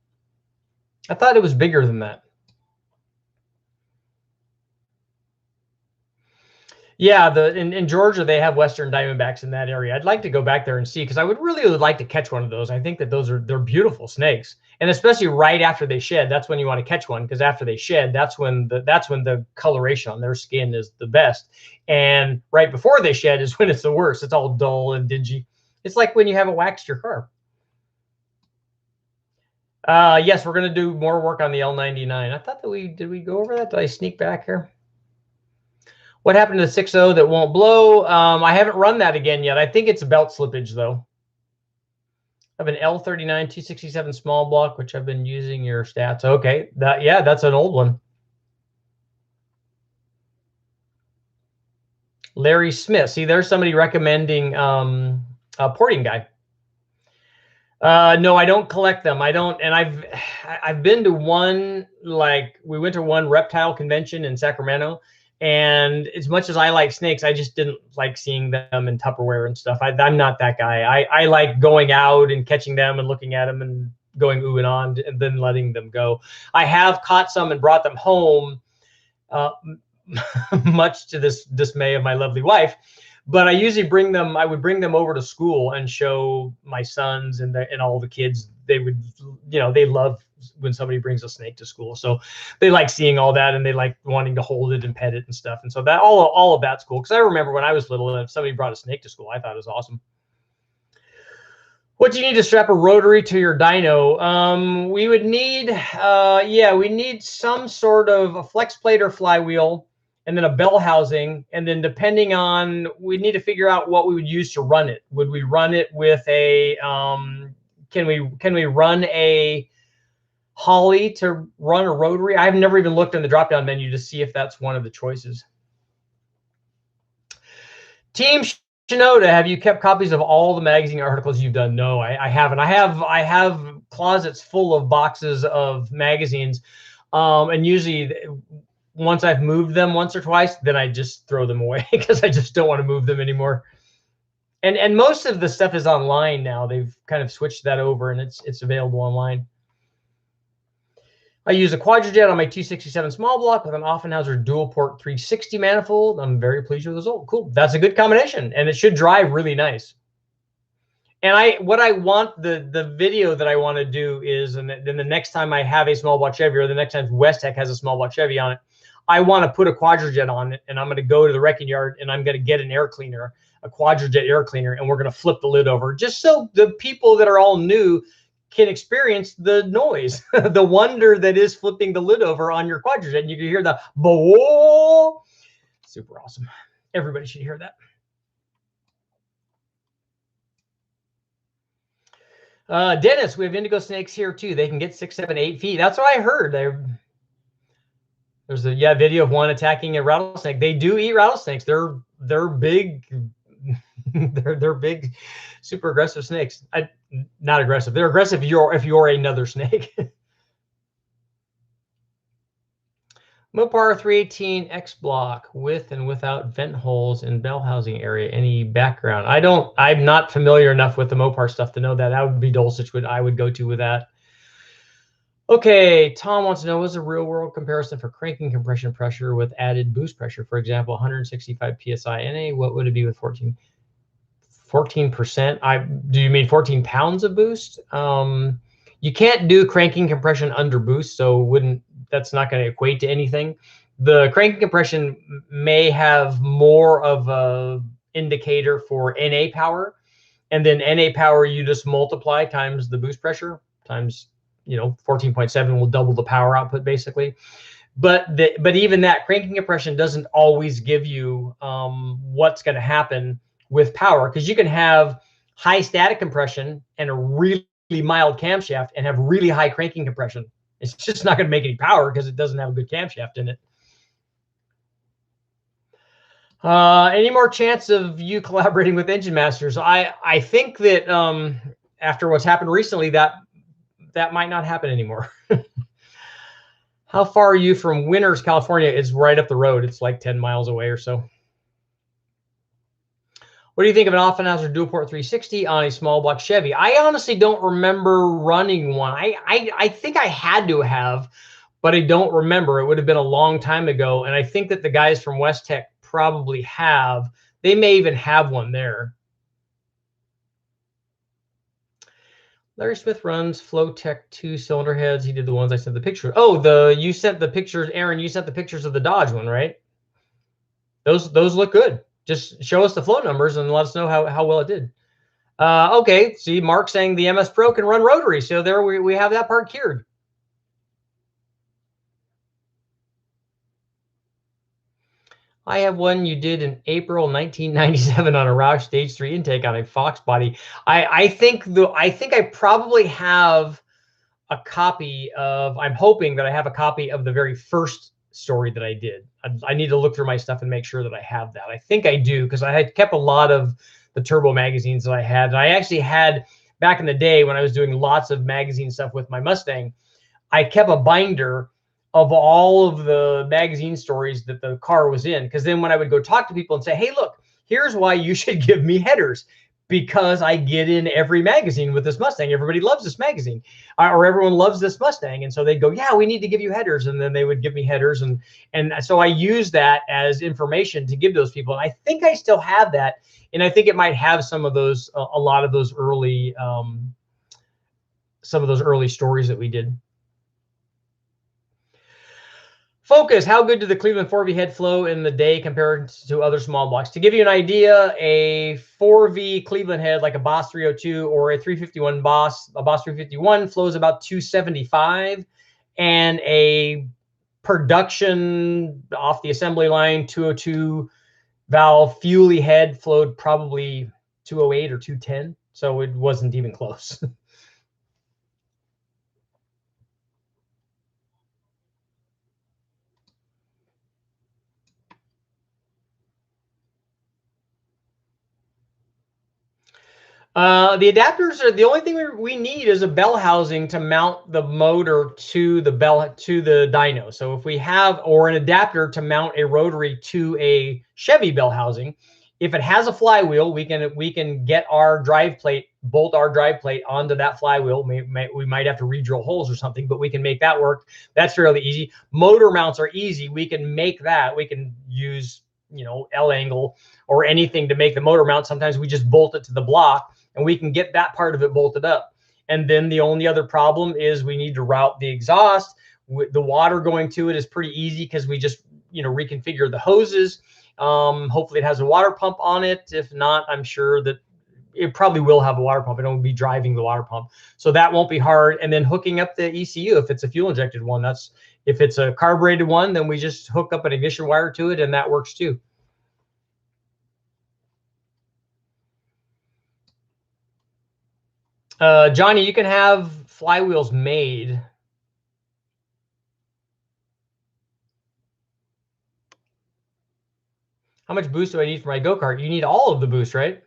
I thought it was bigger than that. Yeah, in Georgia, they have Western diamondbacks in that area. I'd like to go back there and see, because I would like to catch one of those. I think that they're beautiful snakes, and especially right after they shed, that's when you want to catch one, because after they shed, that's when the coloration on their skin is the best, and right before they shed is when it's the worst. It's all dull and dingy. It's like when you haven't waxed your car. Yes, we're gonna do more work on the L99. I thought that did we go over that? Did I sneak back here? What happened to the 6.0 that won't blow? I haven't run that again yet. I think it's a belt slippage, though. I have an L39 267 small block, which I've been using your stats. Okay, yeah, that's an old one. Larry Smith. See, there's somebody recommending a porting guy. No, I don't collect them. I don't, and I've been to one, like we went to one reptile convention in Sacramento. And as much as I like snakes, I just didn't like seeing them in Tupperware and stuff. I'm not that guy. I like going out and catching them and looking at them and going ooh and on and then letting them go. I have caught some and brought them home, much to this dismay of my lovely wife. But I usually I would bring them over to school and show my sons and all the kids. They would, you know, they love when somebody brings a snake to school. So they like seeing all that, and they like wanting to hold it and pet it and stuff. And so that all of that's cool. Because I remember when I was little, and if somebody brought a snake to school, I thought it was awesome. What do you need to strap a rotary to your Dino? We would need, we need some sort of a flex plate or flywheel, and then a bell housing. And then depending on, we need to figure out what we would use to run it. Would we run it with a, can we run a Holly to run a rotary? I've never even looked in the drop-down menu to see if that's one of the choices. Team Shinoda, have you kept copies of all the magazine articles you've done? No, I haven't. I have closets full of boxes of magazines, and usually once I've moved them once or twice, then I just throw them away because I just don't want to move them anymore. And most of the stuff is online now. They've kind of switched that over, and it's available online. I use a Quadrajet on my 267 small block with an Offenhauser dual port 360 manifold. I'm very pleased with the result. Cool. That's a good combination, and it should drive really nice. And what I want, the video that I want to do is, and then the next time I have a small block Chevy, or the next time West Tech has a small block Chevy on it, I want to put a Quadrajet on it, and I'm going to go to the wrecking yard and I'm going to get an air cleaner, a Quadrajet air cleaner, and we're going to flip the lid over, just so the people that are all new can experience the noise, the wonder that is flipping the lid over on your Quadrajet. And you can hear the bo. Super awesome. Everybody should hear that. Dennis, we have Indigo Snakes here too. They can get 6, 7, 8 feet. That's what I heard. There's a video of one attacking a rattlesnake. They do eat rattlesnakes. They're big. they're big, super aggressive snakes. Not aggressive. They're aggressive if you're another snake. Mopar 318 X block with and without vent holes in bell housing area. Any background? I'm not familiar enough with the Mopar stuff to know that. That would be Dulcich I would go to with that. Okay, Tom wants to know, what's a real world comparison for cranking compression pressure with added boost pressure? For example, 165 PSI NA, what would it be with 14%? Do you mean 14 pounds of boost? You can't do cranking compression under boost, so that's not going to equate to anything. The cranking compression may have more of a indicator for NA power, and then NA power you just multiply times the boost pressure times 14.7 will double the power output basically. But even that cranking compression doesn't always give you what's going to happen with power, because you can have high static compression and a really mild camshaft and have really high cranking compression. It's just not going to make any power because it doesn't have a good camshaft in it. Any more chance of you collaborating with Engine Masters? I think that after what's happened recently, that might not happen anymore. How far are you from Winters, California? It's right up the road. It's like 10 miles away or so. What do you think of an Offenhauser dual port 360 on a small block Chevy? I honestly don't remember running one. I think I had to have, but I don't remember. It would have been a long time ago. And I think that the guys from West Tech probably have. They may even have one there. Larry Smith runs Flowtech 2-cylinder heads. He did the ones I sent the picture. Oh, you sent the pictures, Aaron. You sent the pictures of the Dodge one, right? Those look good. Just show us the flow numbers and let us know how well it did. Okay, see, Mark saying the MS Pro can run rotary. So there we have that part cured. I have one you did in April 1997 on a Roush Stage 3 intake on a Fox body. I think I probably have a copy of, I'm hoping that I have a copy of the very first story that I did. I need to look through my stuff and make sure that I have that. I think I do, because I had kept a lot of the turbo magazines that I had. And I actually had, back in the day when I was doing lots of magazine stuff with my Mustang, I kept a binder of all of the magazine stories that the car was in. Because then when I would go talk to people and say, hey, look, here's why you should give me headers, because I get in every magazine with this Mustang. Everybody loves this magazine, or everyone loves this Mustang. And so they'd go, yeah, we need to give you headers. And then they would give me headers. And so I use that as information to give those people. And I think I still have that. And I think it might have some of those, a lot of those early, some of those early stories that we did. Focus, how good did the Cleveland 4V head flow in the day compared to other small blocks? To give you an idea, a 4V Cleveland head, like a Boss 302 or a 351 Boss, a Boss 351 flows about 275, and a production off the assembly line 202 valve Fuelie head flowed probably 208 or 210. So it wasn't even close. The adapters are the only thing we need is a bell housing to mount the motor to the dyno. So if we have, or an adapter to mount a rotary to a Chevy bell housing, if it has a flywheel, we can get our drive plate, bolt our drive plate onto that flywheel. We might have to re-drill holes or something, but we can make that work. That's fairly easy. Motor mounts are easy. We can make that. We can use L angle or anything to make the motor mount. Sometimes we just bolt it to the block and we can get that part of it bolted up. And then the only other problem is we need to route the exhaust. The water going to it is pretty easy because we just, you know, reconfigure the hoses. Hopefully it has a water pump on it. If not, I'm sure that it probably will have a water pump. It won't be driving the water pump, so that won't be hard. And then hooking up the ECU, if it's a fuel injected one, that's, if it's a carbureted one, then we just hook up an ignition wire to it, and that works too. Johnny, you can have flywheels made. How much boost do I need for my go-kart? You need all of the boost, right?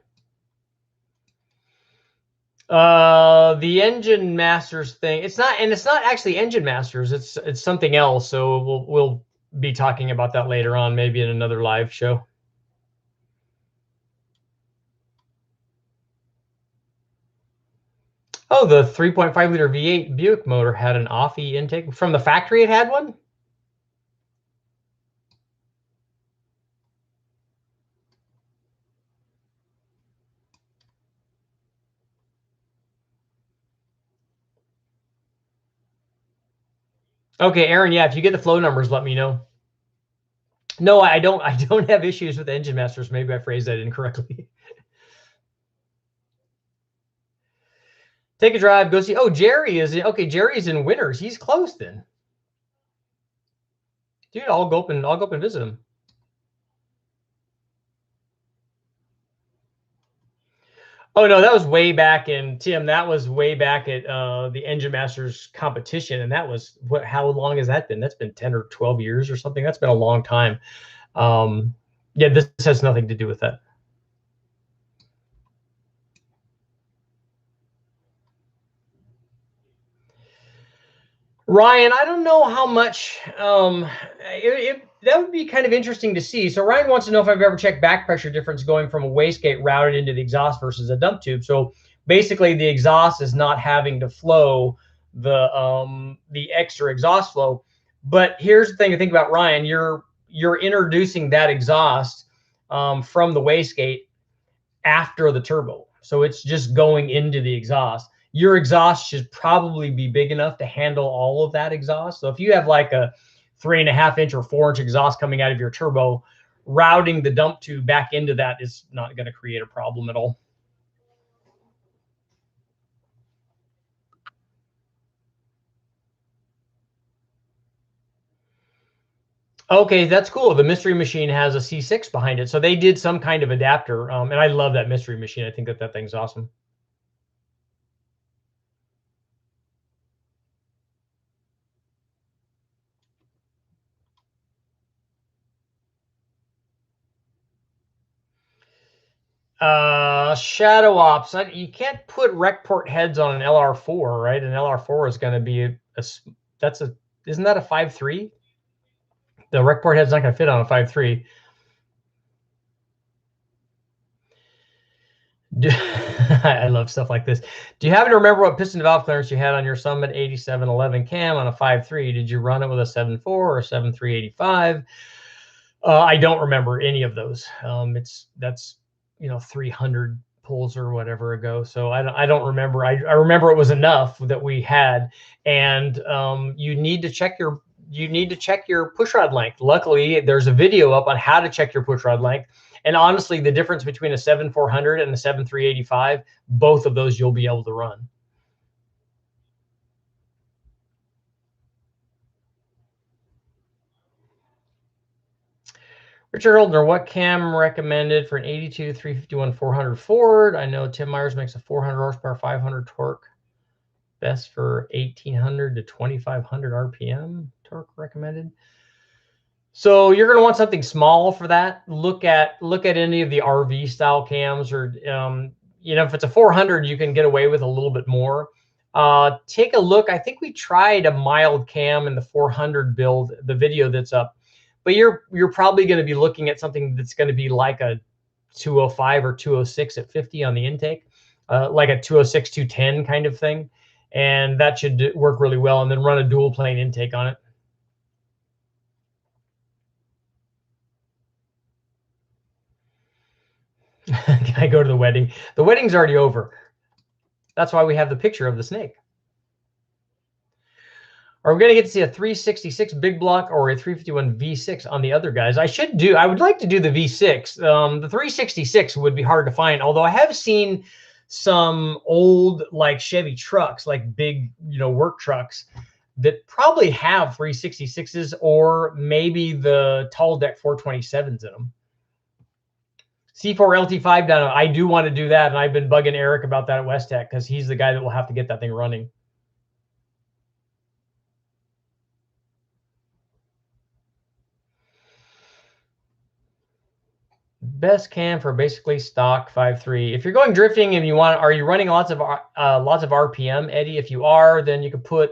The Engine Masters thing, it's not actually Engine Masters, it's something else. So we'll be talking about that later on, maybe in another live show. Oh, the 3.5 liter V8 Buick motor had an Offie intake from the factory. It had one. Okay, Aaron, yeah, if you get the flow numbers, let me know. No, I don't have issues with Engine Masters. Maybe I phrased that incorrectly. Take a drive, go see. Oh, Jerry is okay. Jerry's in Winters. He's close then. Dude, I'll go up and visit him. Oh no, that was way back in, Tim. That was way back at the Engine Masters competition, and that was what? How long has that been? That's been 10 or 12 years or something. That's been a long time. Yeah, this has nothing to do with that. Ryan, I don't know how much. That would be kind of interesting to see. So Ryan wants to know if I've ever checked back pressure difference going from a wastegate routed into the exhaust versus a dump tube. So basically, the exhaust is not having to flow the extra exhaust flow. But here's the thing to think about, Ryan. You're introducing that exhaust from the wastegate after the turbo, so it's just going into the exhaust. Your exhaust should probably be big enough to handle all of that exhaust. So if you have like a 3.5 inch or 4 inch exhaust coming out of your turbo, routing the dump tube back into that is not going to create a problem at all. Okay, that's cool. The Mystery Machine has a C6 behind it, so they did some kind of adapter, and I love that Mystery Machine. I think that thing's awesome. Shadow Ops. You can't put rec port heads on an LR4, right? An LR4 is going to be isn't that a 5.3? The rec port head's not going to fit on a 5.3. I love stuff like this. Do you happen to remember what piston valve clearance you had on your Summit 8711 cam on a 5.3? Did you run it with a 7.4 or a 7.385? I don't remember any of those. That's 300 pulls or whatever ago, so I don't remember. I remember it was enough that we had, and you need to check your push rod length. Luckily, there's a video up on how to check your push rod length. And honestly, the difference between a 7.400 and a 7.385, both of those you'll be able to run. Richard Holdner, what cam recommended for an 82 351 400 Ford? I know Tim Myers makes a 400 horsepower, 500 torque. Best for 1800 to 2500 RPM torque recommended. So you're going to want something small for that. Look at any of the RV style cams, or if it's a 400, you can get away with a little bit more. Take a look. I think we tried a mild cam in the 400 build, the video that's up, but you're probably going to be looking at something that's going to be like a 205 or 206 at 50 on the intake, like a 206 210 kind of thing, and that should work really well. And then run a dual plane intake on it. Can I go to the wedding? The wedding's already over. That's why we have the picture of the snake. Are we going to get to see a 366 big block or a 351 V6 on the other guys? I would like to do the V6. The 366 would be hard to find, although I have seen some old like Chevy trucks, like big, work trucks that probably have 366s or maybe the tall deck 427s in them. C4 LT5 down. I do want to do that, and I've been bugging Eric about that at West Tech because he's the guy that will have to get that thing running. Best cam for basically stock 5.3. If you're going drifting and are you running lots of RPM, Eddie? If you are, then you could put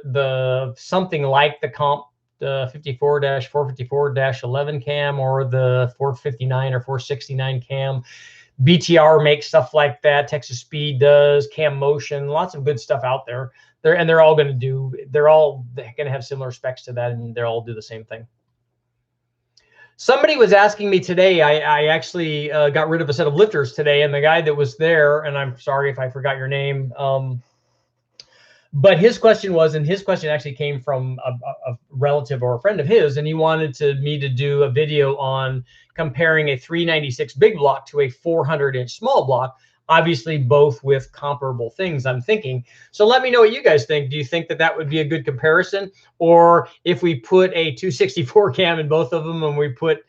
something like the comp, the 54-454-11 cam or the 459 or 469 cam. BTR makes stuff like that. Texas Speed does. Cam Motion, lots of good stuff out there. They're all going to have similar specs to that, and they'll all do the same thing. Somebody was asking me today, I actually got rid of a set of lifters today, and the guy that was there, and I'm sorry if I forgot your name, but his question actually came from a relative or a friend of his, and he wanted me to do a video on comparing a 396 big block to a 400-inch small block, obviously both with comparable things, I'm thinking. So let me know what you guys think. Do you think that would be a good comparison? Or if we put a 264 cam in both of them and we put,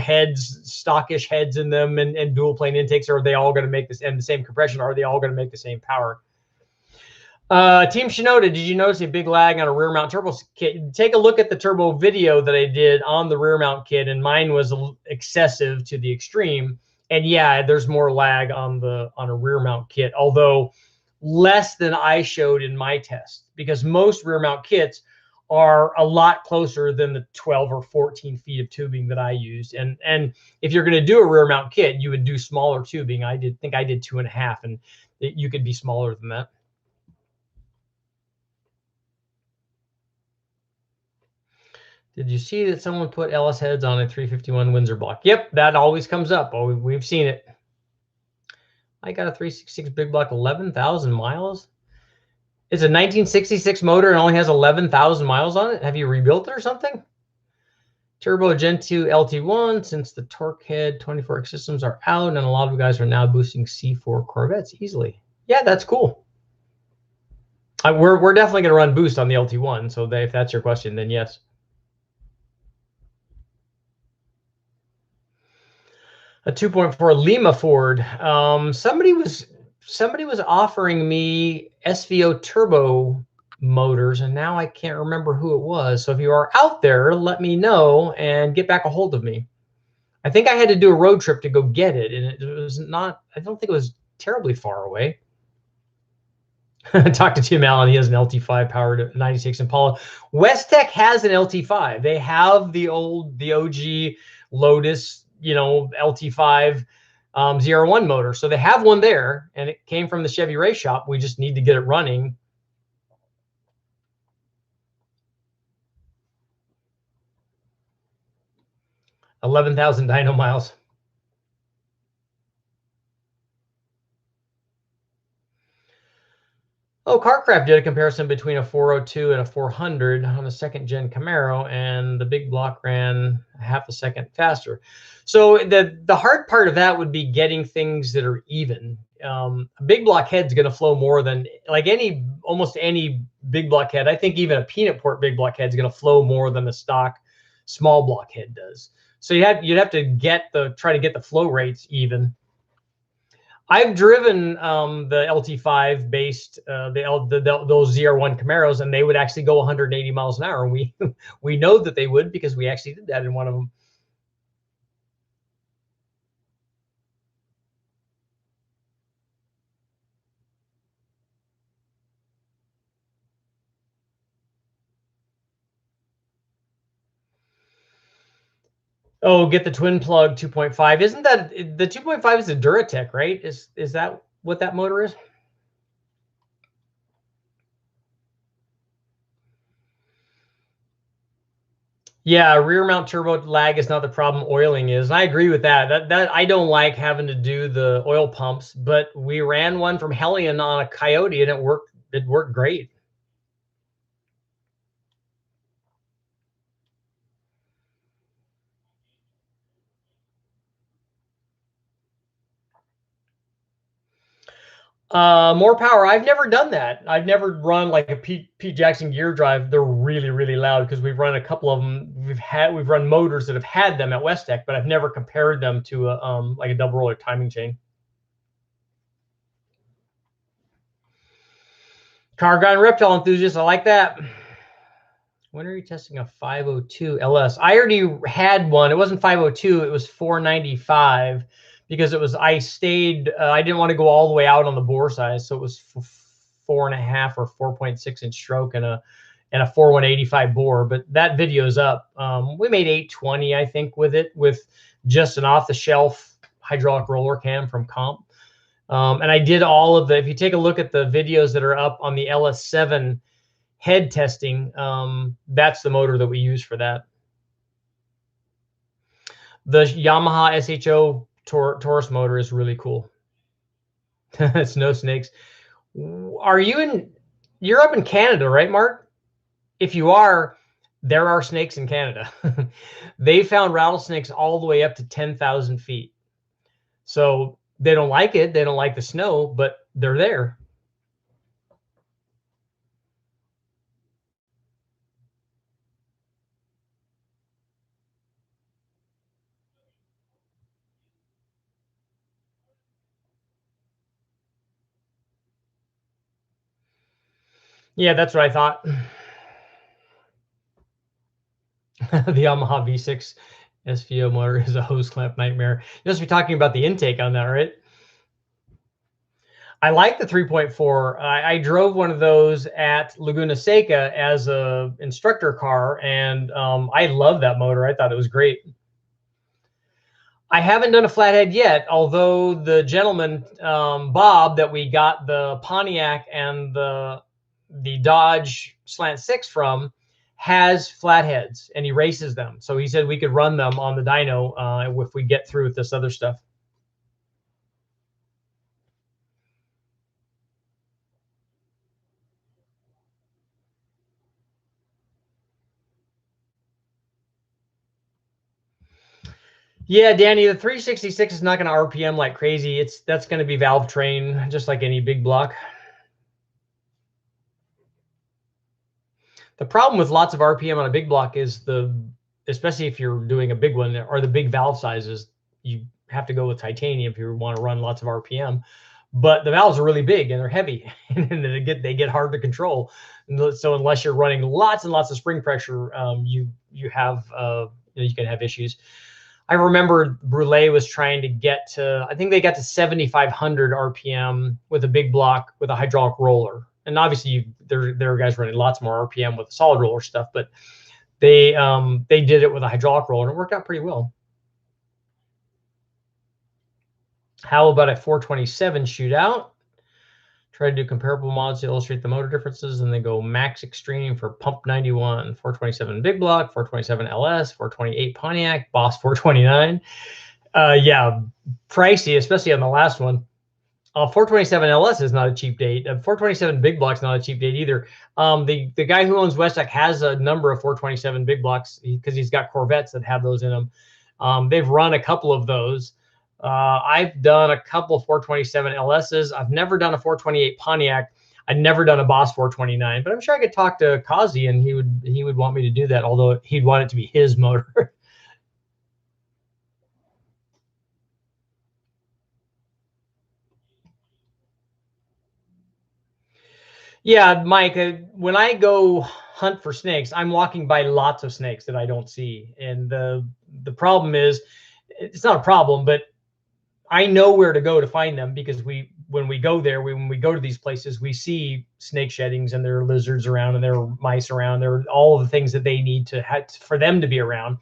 heads, stockish heads in them and dual plane intakes, are they all going to make this and the same compression? Are they all going to make the same power? Team Shinoda, did you notice a big lag on a rear mount turbo kit? Take a look at the turbo video that I did on the rear mount kit, and mine was excessive to the extreme. And yeah, there's more lag on a rear mount kit, although less than I showed in my test, because most rear mount kits are a lot closer than the 12 or 14 feet of tubing that I used. And if you're going to do a rear mount kit, you would do smaller tubing. I did 2.5, and you could be smaller than that. Did you see that someone put LS heads on a 351 Windsor block? Yep, that always comes up. Oh, we've seen it. I got a 366 big block, 11,000 miles. It's a 1966 motor and only has 11,000 miles on it. Have you rebuilt it or something? Turbo Gen 2 LT1, since the torque head 24X systems are out, and a lot of guys are now boosting C4 Corvettes easily. Yeah, that's cool. We're definitely going to run boost on the LT1, so if that's your question, then yes. A 2.4 Lima Ford. Somebody was offering me SVO turbo motors, and now I can't remember who it was. So if you are out there, let me know and get back a hold of me. I think I had to do a road trip to go get it, and it was not, I don't think it was terribly far away. Talk to Tim Allen. He has an LT5 powered 96 Impala. West Tech has an LT5. They have the OG Lotus, LT5 ZR1 motor. So they have one there, and it came from the Chevy race shop. We just need to get it running. $11,000 dyno miles. Oh, CarCraft did a comparison between a 402 and a 400 on a second-gen Camaro, and the big block ran half a second faster. So the hard part of that would be getting things that are even. A big block head's going to flow more than almost any big block head. I think even a peanut port big block head is going to flow more than a stock small block head does. So you'd have to try to get the flow rates even. I've driven the LT5 based those ZR1 Camaros, and they would actually go 180 miles an hour. And we know that they would because we actually did that in one of them. Oh, get the twin plug 2.5. Isn't that the 2.5 is a Duratec, right? Is that what that motor is? Yeah, rear mount turbo lag is not the problem. Oiling is. And I agree with that. That I don't like having to do the oil pumps, but we ran one from Hellion on a Coyote and it worked. It worked great. More power. I've never done that. I've never run like a Pete Jackson gear drive. They're really, really loud because we've run a couple of them. We've run motors that have had them at West Tech, but I've never compared them to a like a double roller timing chain. Car guy and reptile enthusiast. I like that. When are you testing a 502 LS? I already had one. It wasn't 502. It was 495 because it was, I stayed, I didn't want to go all the way out on the bore size. So it was 4.5 or 4.6 inch stroke and a 4185 bore. But that video's up. We made 820, I think, with it, with just an off the shelf hydraulic roller cam from Comp. And I did all of the, if you take a look at the videos that are up on the LS7 head testing, that's the motor that we use for that. The Yamaha SHO Taurus motor is really cool. It's no snakes. Are you in, you're up in Canada, right, Mark? If you are, there are snakes in Canada. They found rattlesnakes all the way up to 10,000 feet. So they don't like it. They don't like the snow, but they're there. Yeah, that's what I thought. The Yamaha V6 SVO motor is a hose clamp nightmare. You must be talking about the intake on that, right? I like the 3.4. I drove one of those at Laguna Seca as a instructor car, and I love that motor. I thought it was great. I haven't done a flathead yet, although the gentleman, Bob, that we got the Pontiac and the Dodge Slant 6 from, has flatheads, and he races them. So he said we could run them on the dyno if we get through with this other stuff. Yeah, Danny, the 366 is not going to RPM like crazy. That's going to be valve train, just like any big block. The problem with lots of RPM on a big block is especially if you're doing a big one, or the big valve sizes, you have to go with titanium if you want to run lots of RPM. But the valves are really big and they're heavy, and they get hard to control. And so unless you're running lots and lots of spring pressure, you can have issues. I remember Brule was trying to get to, I think they got to 7,500 RPM with a big block with a hydraulic roller. And obviously there are guys running lots more RPM with the solid roller stuff, but they did it with a hydraulic roller and it worked out pretty well. How about a 427 shootout? Try to do comparable mods to illustrate the motor differences, and then go max extreme for pump 91, 427 big block, 427 LS, 428 Pontiac, Boss 429. Yeah, pricey, especially on the last one. 427 LS is not a cheap date. 427 big block's not a cheap date either. The guy who owns West Tech has a number of 427 big blocks because he's got Corvettes that have those in them. They've run a couple of those. I've done a couple of 427 LSs. I've never done a 428 Pontiac. I've never done a Boss 429, but I'm sure I could talk to Kazi and he would want me to do that, although he'd want it to be his motor. Yeah, Mike, when I go hunt for snakes, I'm walking by lots of snakes that I don't see. And the problem is, it's not a problem, but I know where to go to find them, because when we go there, when we go to these places, we see snake sheddings and there are lizards around and there are mice around. There are all of the things that they need to have for them to be around.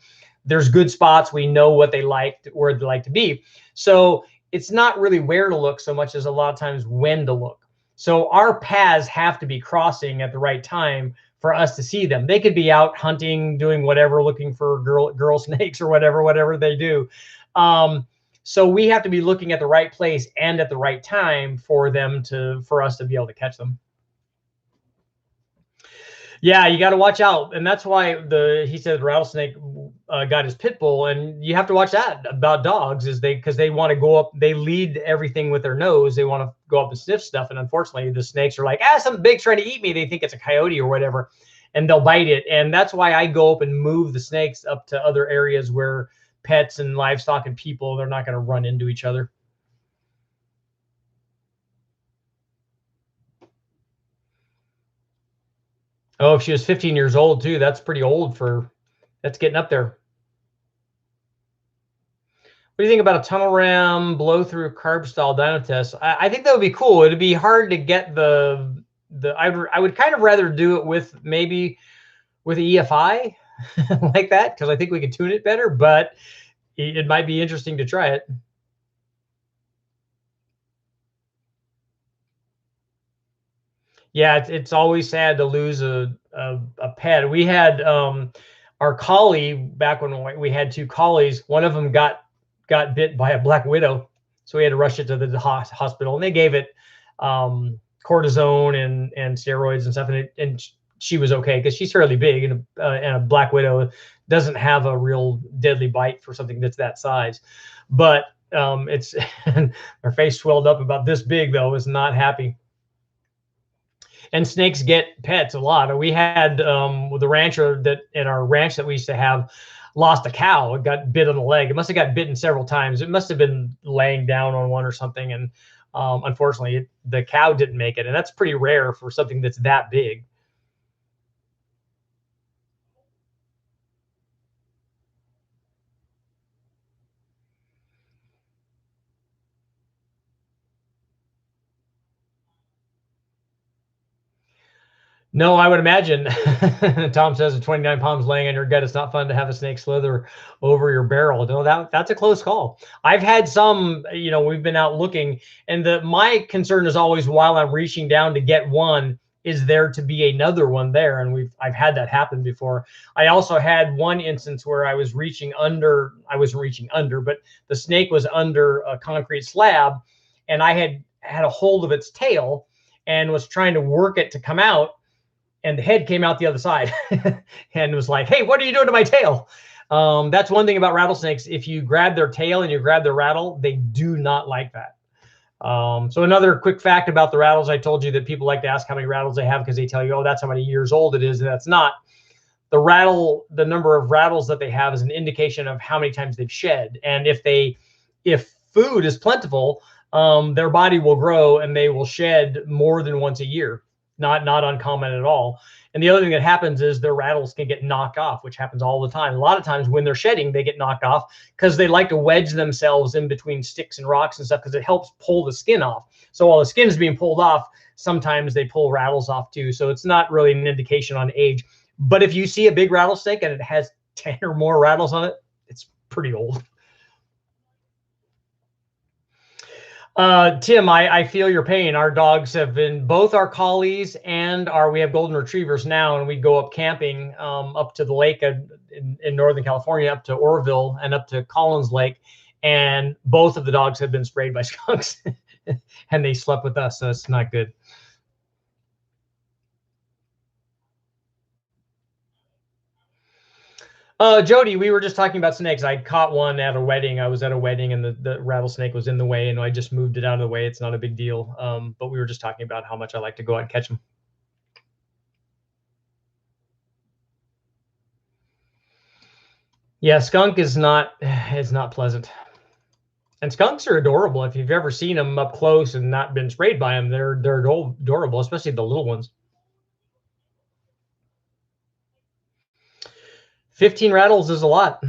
There's good spots. We know what they like, where they like to be. So it's not really where to look so much as a lot of times when to look. So our paths have to be crossing at the right time for us to see them. They could be out hunting, doing whatever, looking for girl snakes or whatever they do. So we have to be looking at the right place and at the right time for us to be able to catch them. Yeah, you got to watch out, and that's why he said the rattlesnake got his pit bull, and you have to watch that about dogs because they want to go up, they lead everything with their nose, they want to go up and sniff stuff, and unfortunately the snakes are like, something big's trying to eat me. They think it's a coyote or whatever, and they'll bite it, and that's why I go up and move the snakes up to other areas where pets and livestock and people, they're not going to run into each other. Oh, if she was 15 years old too, that's pretty old that's getting up there. What do you think about a tunnel ram blow through carb style Dino test? I think that would be cool. It'd be hard to get I would kind of rather do it with maybe with EFI like that, because I think we could tune it better, but it might be interesting to try it. Yeah, it's always sad to lose a pet. We had our collie back when we had 2 collies. One of them got bit by a black widow, so we had to rush it to the hospital, and they gave it cortisone and steroids and stuff, and she was okay because she's fairly big, and a black widow doesn't have a real deadly bite for something that's that size. But it's her face swelled up about this big though, is not happy. And snakes get pets a lot. We had the rancher that in our ranch that we used to have lost a cow. It got bit on the leg. It must have got bitten several times. It must have been laying down on one or something. And unfortunately, the cow didn't make it. And that's pretty rare for something that's that big. No, I would imagine. Tom says at 29 pounds laying on your gut, it's not fun to have a snake slither over your barrel. No, that's a close call. I've had some, we've been out looking, and my concern is always while I'm reaching down to get one, is there to be another one there? And I've had that happen before. I also had one instance where I wasn't reaching under, but the snake was under a concrete slab, and I had a hold of its tail and was trying to work it to come out. And the head came out the other side and was like, hey, what are you doing to my tail? That's one thing about rattlesnakes. If you grab their tail and you grab their rattle, they do not like that. So another quick fact about the rattles, I told you that people like to ask how many rattles they have because they tell you, oh, that's how many years old it is. And that's not. The number of rattles that they have is an indication of how many times they've shed. And if food is plentiful, their body will grow and they will shed more than once a year. Not uncommon at all. And the other thing that happens is their rattles can get knocked off, which happens all the time. A lot of times when they're shedding, they get knocked off because they like to wedge themselves in between sticks and rocks and stuff because it helps pull the skin off. So while the skin is being pulled off, sometimes they pull rattles off too. So it's not really an indication on age. But if you see a big rattlesnake and it has 10 or more rattles on it, it's pretty old. Tim, I feel your pain. Our dogs have been, both our collies and we have golden retrievers now, and we go up camping up to the lake in Northern California, up to Oroville and up to Collins Lake, and both of the dogs have been sprayed by skunks and they slept with us, so it's not good. Jody, we were just talking about snakes. I caught one at a wedding. I was at a wedding and the rattlesnake was in the way, and I just moved it out of the way. It's not a big deal. But we were just talking about how much I like to go out and catch them. Yeah, skunk is not pleasant. And skunks are adorable. If you've ever seen them up close and not been sprayed by them, they're adorable, especially the little ones. 15 rattles is a lot.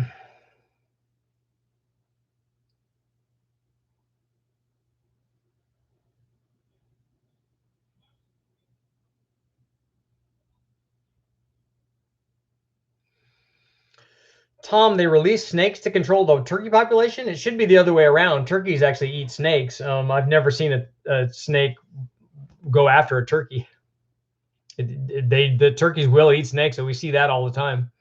Tom, they release snakes to control the turkey population? It should be the other way around. Turkeys actually eat snakes. I've never seen a snake go after a turkey. The turkeys will eat snakes, so we see that all the time.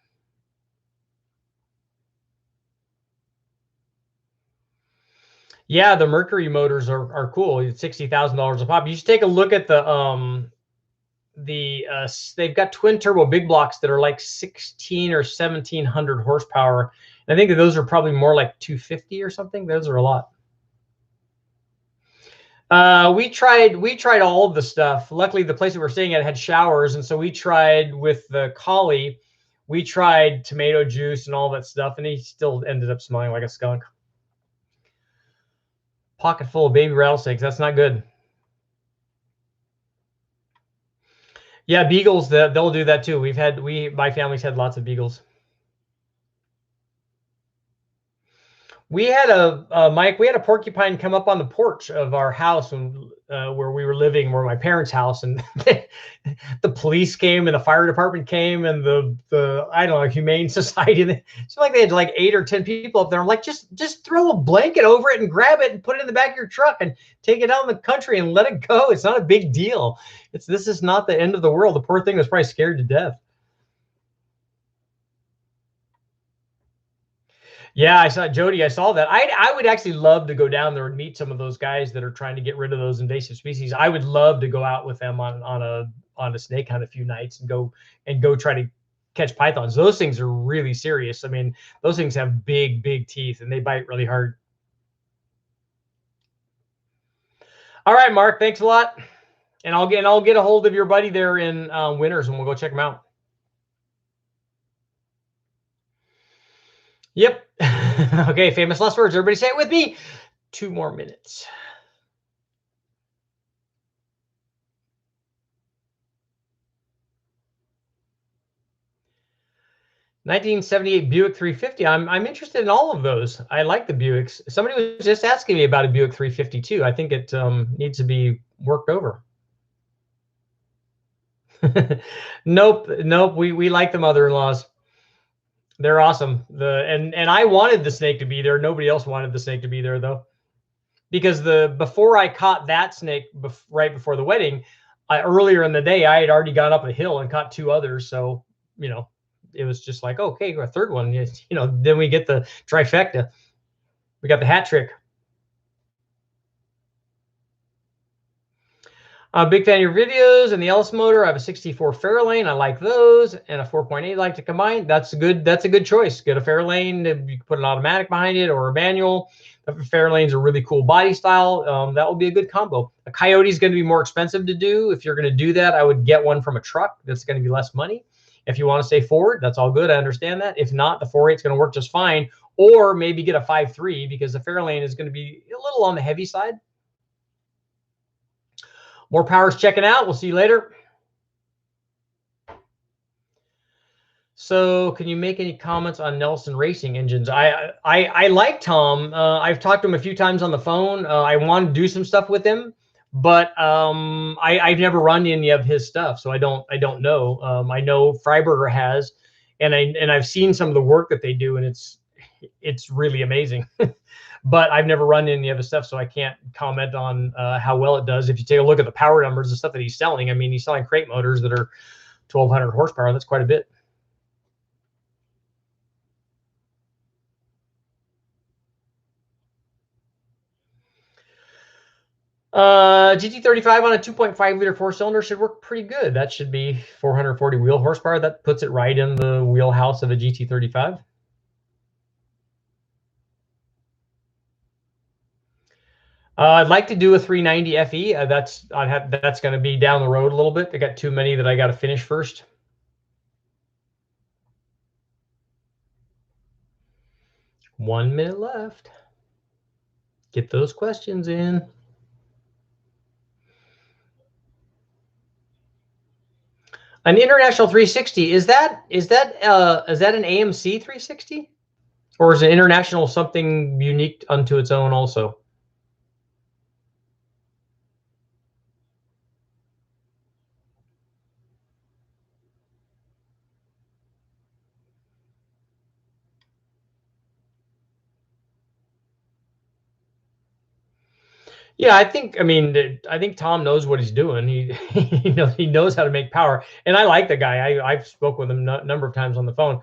Yeah, the Mercury motors are cool. It's $60,000 a pop. You should take a look at they've got twin turbo big blocks that are like 16 or 1700 horsepower. And I think that those are probably more like 250 or something. Those are a lot. We tried all of the stuff. Luckily, the place that we're staying at had showers, and so we tried with the collie. We tried tomato juice and all that stuff, and he still ended up smelling like a skunk. Pocket full of baby rattlesnakes. That's not good. Yeah, beagles. They'll do that too. My family's had lots of beagles. We had Mike. We had a porcupine come up on the porch of our house where we were living, where my parents' house, and the police came and the fire department came and the I don't know, Humane Society. It's like they had like 8 or 10 people up there. I'm like, just throw a blanket over it and grab it and put it in the back of your truck and take it out in the country and let it go. It's not a big deal. This is not the end of the world. The poor thing was probably scared to death. Yeah, I saw Jody. I saw that. I would actually love to go down there and meet some of those guys that are trying to get rid of those invasive species. I would love to go out with them on a snake hunt a few nights and go try to catch pythons. Those things are really serious. I mean, those things have big teeth and they bite really hard. All right, Mark. Thanks a lot. And I'll get a hold of your buddy there in Winters and we'll go check him out. Yep. Okay, famous last words. Everybody say it with me. 2 more minutes. '78 Buick 350. I'm interested in all of those. I like the Buicks. Somebody was just asking me about a Buick 350 too. I think it needs to be worked over. Nope. We like the mother-in-laws. They're awesome. And I wanted the snake to be there. Nobody else wanted the snake to be there though, because before I caught that snake right before the wedding, earlier in the day I had already gone up a hill and caught 2 others. So it was just like, okay, a third one. Then we get the trifecta. We got the hat trick. I'm a big fan of your videos and the Ellis motor. I have a 64 Fairlane. I like those, and a 4.8 I like to combine. That's a good choice. Get a Fairlane. You can put an automatic behind it or a manual. The Fairlane's a really cool body style. That will be a good combo. A Coyote is going to be more expensive to do. If you're going to do that, I would get one from a truck. That's going to be less money. If you want to stay forward, that's all good. I understand that. If not, the 4.8 is going to work just fine. Or maybe get a 5.3 because the Fairlane is going to be a little on the heavy side. More Power's checking out. We'll see you later. So can you make any comments on Nelson Racing engines? I like Tom. I've talked to him a few times on the phone. I want to do some stuff with him, but I've never run any of his stuff, so I don't know. I know Freiberger has, and I've seen some of the work that they do, and it's really amazing. But I've never run any of his stuff, so I can't comment on how well it does. If you take a look at the power numbers, the stuff that he's selling, I mean, he's selling crate motors that are 1,200 horsepower. That's quite a bit. GT35 on a 2.5 liter 4-cylinder should work pretty good. That should be 440 wheel horsepower. That puts it right in the wheelhouse of a GT35. I'd like to do a 390 FE. That's going to be down the road a little bit. I got too many that I got to finish first. One minute left. Get those questions in. An International 360, is that an AMC 360, or is it International something unique unto its own also? Yeah, I mean, I think Tom knows what he's doing. He knows how to make power, and I like the guy. I've spoke with him a number of times on the phone.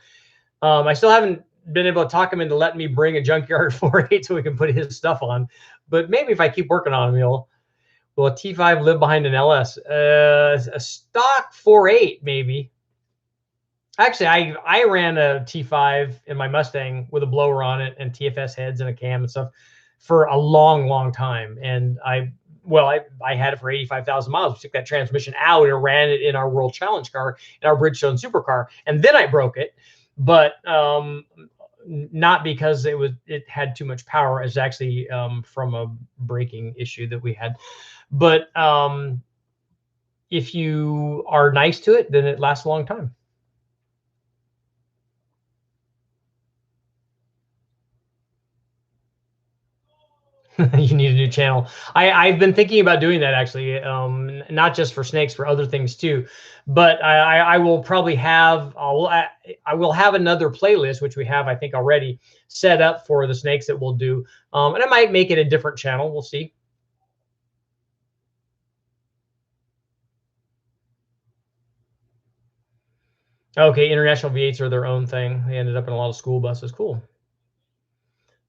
I still haven't been able to talk him into letting me bring a junkyard 4.8 so we can put his stuff on. But maybe if I keep working on him, will a T5 live behind an LS? A stock 4.8 maybe. Actually, I ran a T5 in my Mustang with a blower on it and TFS heads and a cam and stuff for a long time. And I had it for 85,000 miles. We took that transmission out and ran it in our World Challenge car, in our Bridgestone supercar, and then I broke it. But not because it had too much power. It's actually from a braking issue that we had. But if you are nice to it, then it lasts a long time. You need a new channel. I've been thinking about doing that actually, not just for snakes, for other things too. But I will probably have I will have another playlist, which we have I think already set up for the snakes that we'll do, and I might make it a different channel. We'll see. Okay, international V8s are their own thing. They ended up in a lot of school buses. Cool.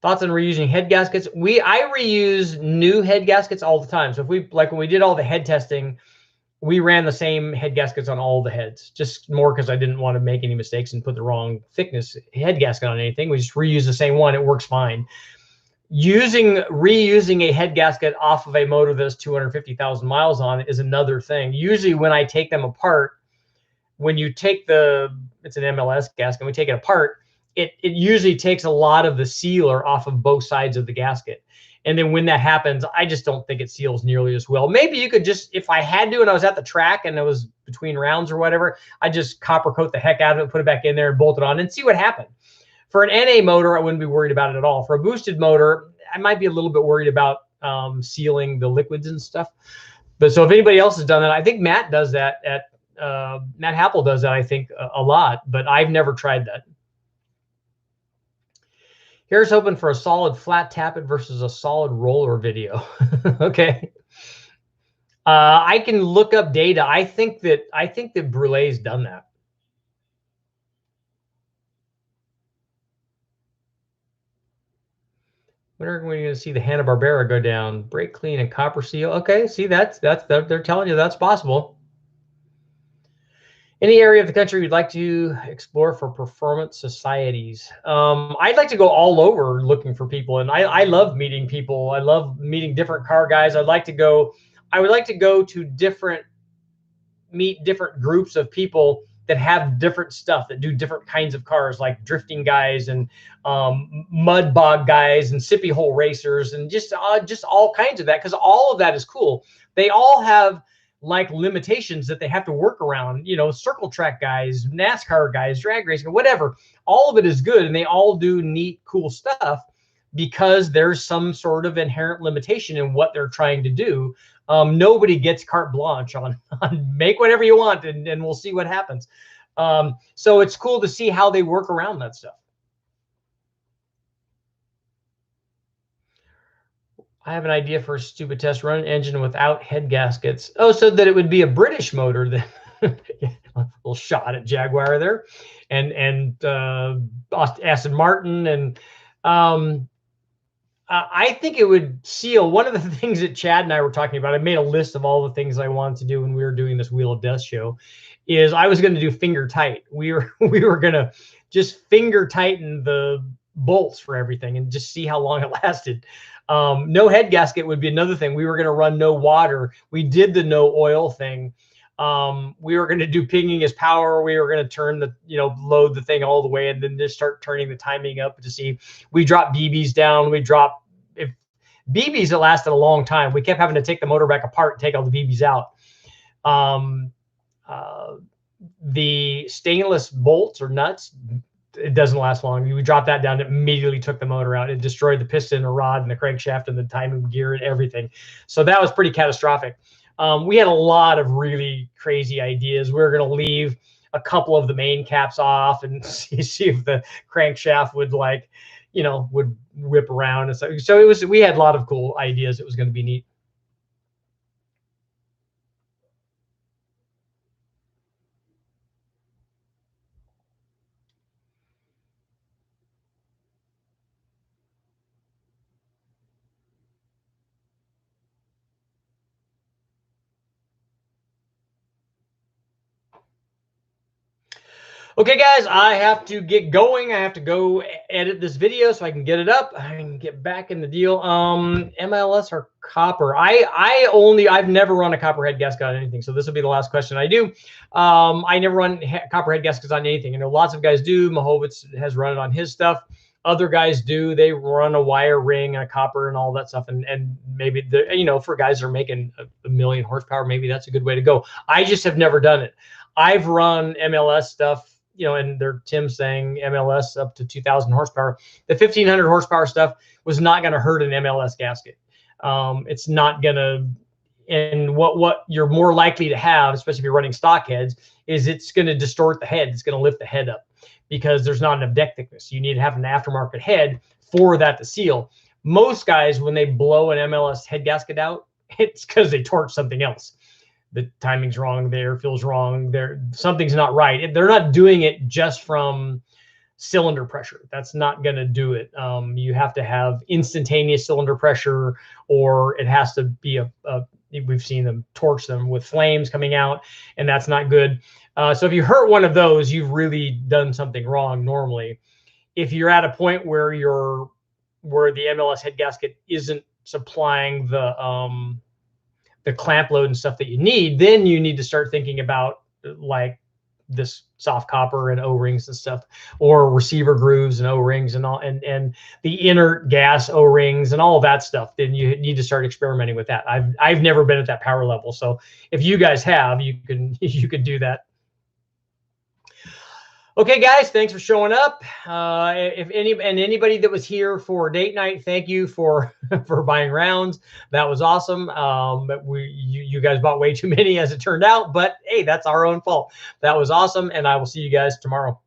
Thoughts on reusing head gaskets? I reuse new head gaskets all the time. So if when we did all the head testing, we ran the same head gaskets on all the heads, just more because I didn't want to make any mistakes and put the wrong thickness head gasket on anything. We just reuse the same one. It works fine. Reusing a head gasket off of a motor that's 250,000 miles on is another thing. Usually when I take them apart, when you take it's an MLS gasket, we take it apart, it usually takes a lot of the sealer off of both sides of the gasket. And then when that happens, I just don't think it seals nearly as well. Maybe you could just, if I had to and I was at the track and it was between rounds or whatever, I just copper coat the heck out of it, put it back in there and bolt it on and see what happened. For an NA motor, I wouldn't be worried about it at all. For a boosted motor, I might be a little bit worried about sealing the liquids and stuff. But so if anybody else has done that, I think Matt does that Matt Happel does that, I think, a lot, but I've never tried that. Here's hoping for a solid flat tappet versus a solid roller video. Okay. I can look up data. I think that Brule's done that. When are we going to see the Hanna-Barbera go down? Brake clean and copper seal. Okay, see that's they're telling you that's possible. Any area of the country you'd like to explore for performance societies? I'd like to go all over looking for people, and I love meeting people. I love meeting different car guys. I would like to go to meet different groups of people that have different stuff, that do different kinds of cars, like drifting guys and mud bog guys and sippy hole racers, and just all kinds of that, because all of that is cool. They all have like limitations that they have to work around, circle track guys, NASCAR guys, drag racing, whatever. All of it is good, and they all do neat, cool stuff because there's some sort of inherent limitation in what they're trying to do. Nobody gets carte blanche on make whatever you want, and we'll see what happens. So it's cool to see how they work around that stuff. I have an idea for a stupid test: run an engine without head gaskets. Oh, so that it would be a British motor then. A little shot at Jaguar there, and Aston Martin, and I think it would seal. One of the things that Chad and I were talking about, I made a list of all the things I wanted to do when we were doing this Wheel of Death show, is I was going to do finger tight. We were going to just finger tighten the bolts for everything and just see how long it lasted. No head gasket would be another thing. We were going to run no water. We did the no oil thing. We were going to do pinging as power. We were going to turn load the thing all the way and then just start turning the timing up to see. We dropped BBs down. If BBs, it lasted a long time. We kept having to take the motor back apart and take all the BBs out. The stainless bolts or nuts, it doesn't last long. We dropped that down, it immediately took the motor out. It destroyed the piston, the rod, and the crankshaft, and the timing gear, and everything. So that was pretty catastrophic. We had a lot of really crazy ideas. We were going to leave a couple of the main caps off and see if the crankshaft would would whip around. And so we had a lot of cool ideas. It was going to be neat. Okay, guys, I have to get going. I have to go edit this video so I can get it up. I can get back in the deal. MLS or copper? I've never run a copperhead gasket on anything, so this will be the last question I do. I never run copperhead gaskets on anything. I know lots of guys do. Mahovitz has run it on his stuff. Other guys do. They run a wire ring and a copper and all that stuff. And maybe for guys that are making a million horsepower, maybe that's a good way to go. I just have never done it. I've run MLS stuff. And Tim saying MLS up to 2,000 horsepower. The 1,500 horsepower stuff was not going to hurt an MLS gasket. It's not going to, and what you're more likely to have, especially if you're running stock heads, is it's going to distort the head. It's going to lift the head up because there's not enough deck thickness. You need to have an aftermarket head for that to seal. Most guys, when they blow an MLS head gasket out, it's because they torch something else. The timing's wrong, the air feels wrong, something's not right. They're not doing it just from cylinder pressure. That's not going to do it. You have to have instantaneous cylinder pressure, or it has to be we've seen them torch them with flames coming out, and that's not good. So if you hurt one of those, you've really done something wrong normally. If you're at a point where the MLS head gasket isn't supplying the clamp load and stuff that you need, then you need to start thinking about like this soft copper and O-rings and stuff, or receiver grooves and O-rings and all, and the inert gas O-rings and all of that stuff. Then you need to start experimenting with that. I've never been at that power level, so if you guys have, you can do that. Okay, guys, thanks for showing up. Anybody that was here for date night, thank you for buying rounds. That was awesome. But you guys bought way too many as it turned out, but hey, that's our own fault. That was awesome, and I will see you guys tomorrow.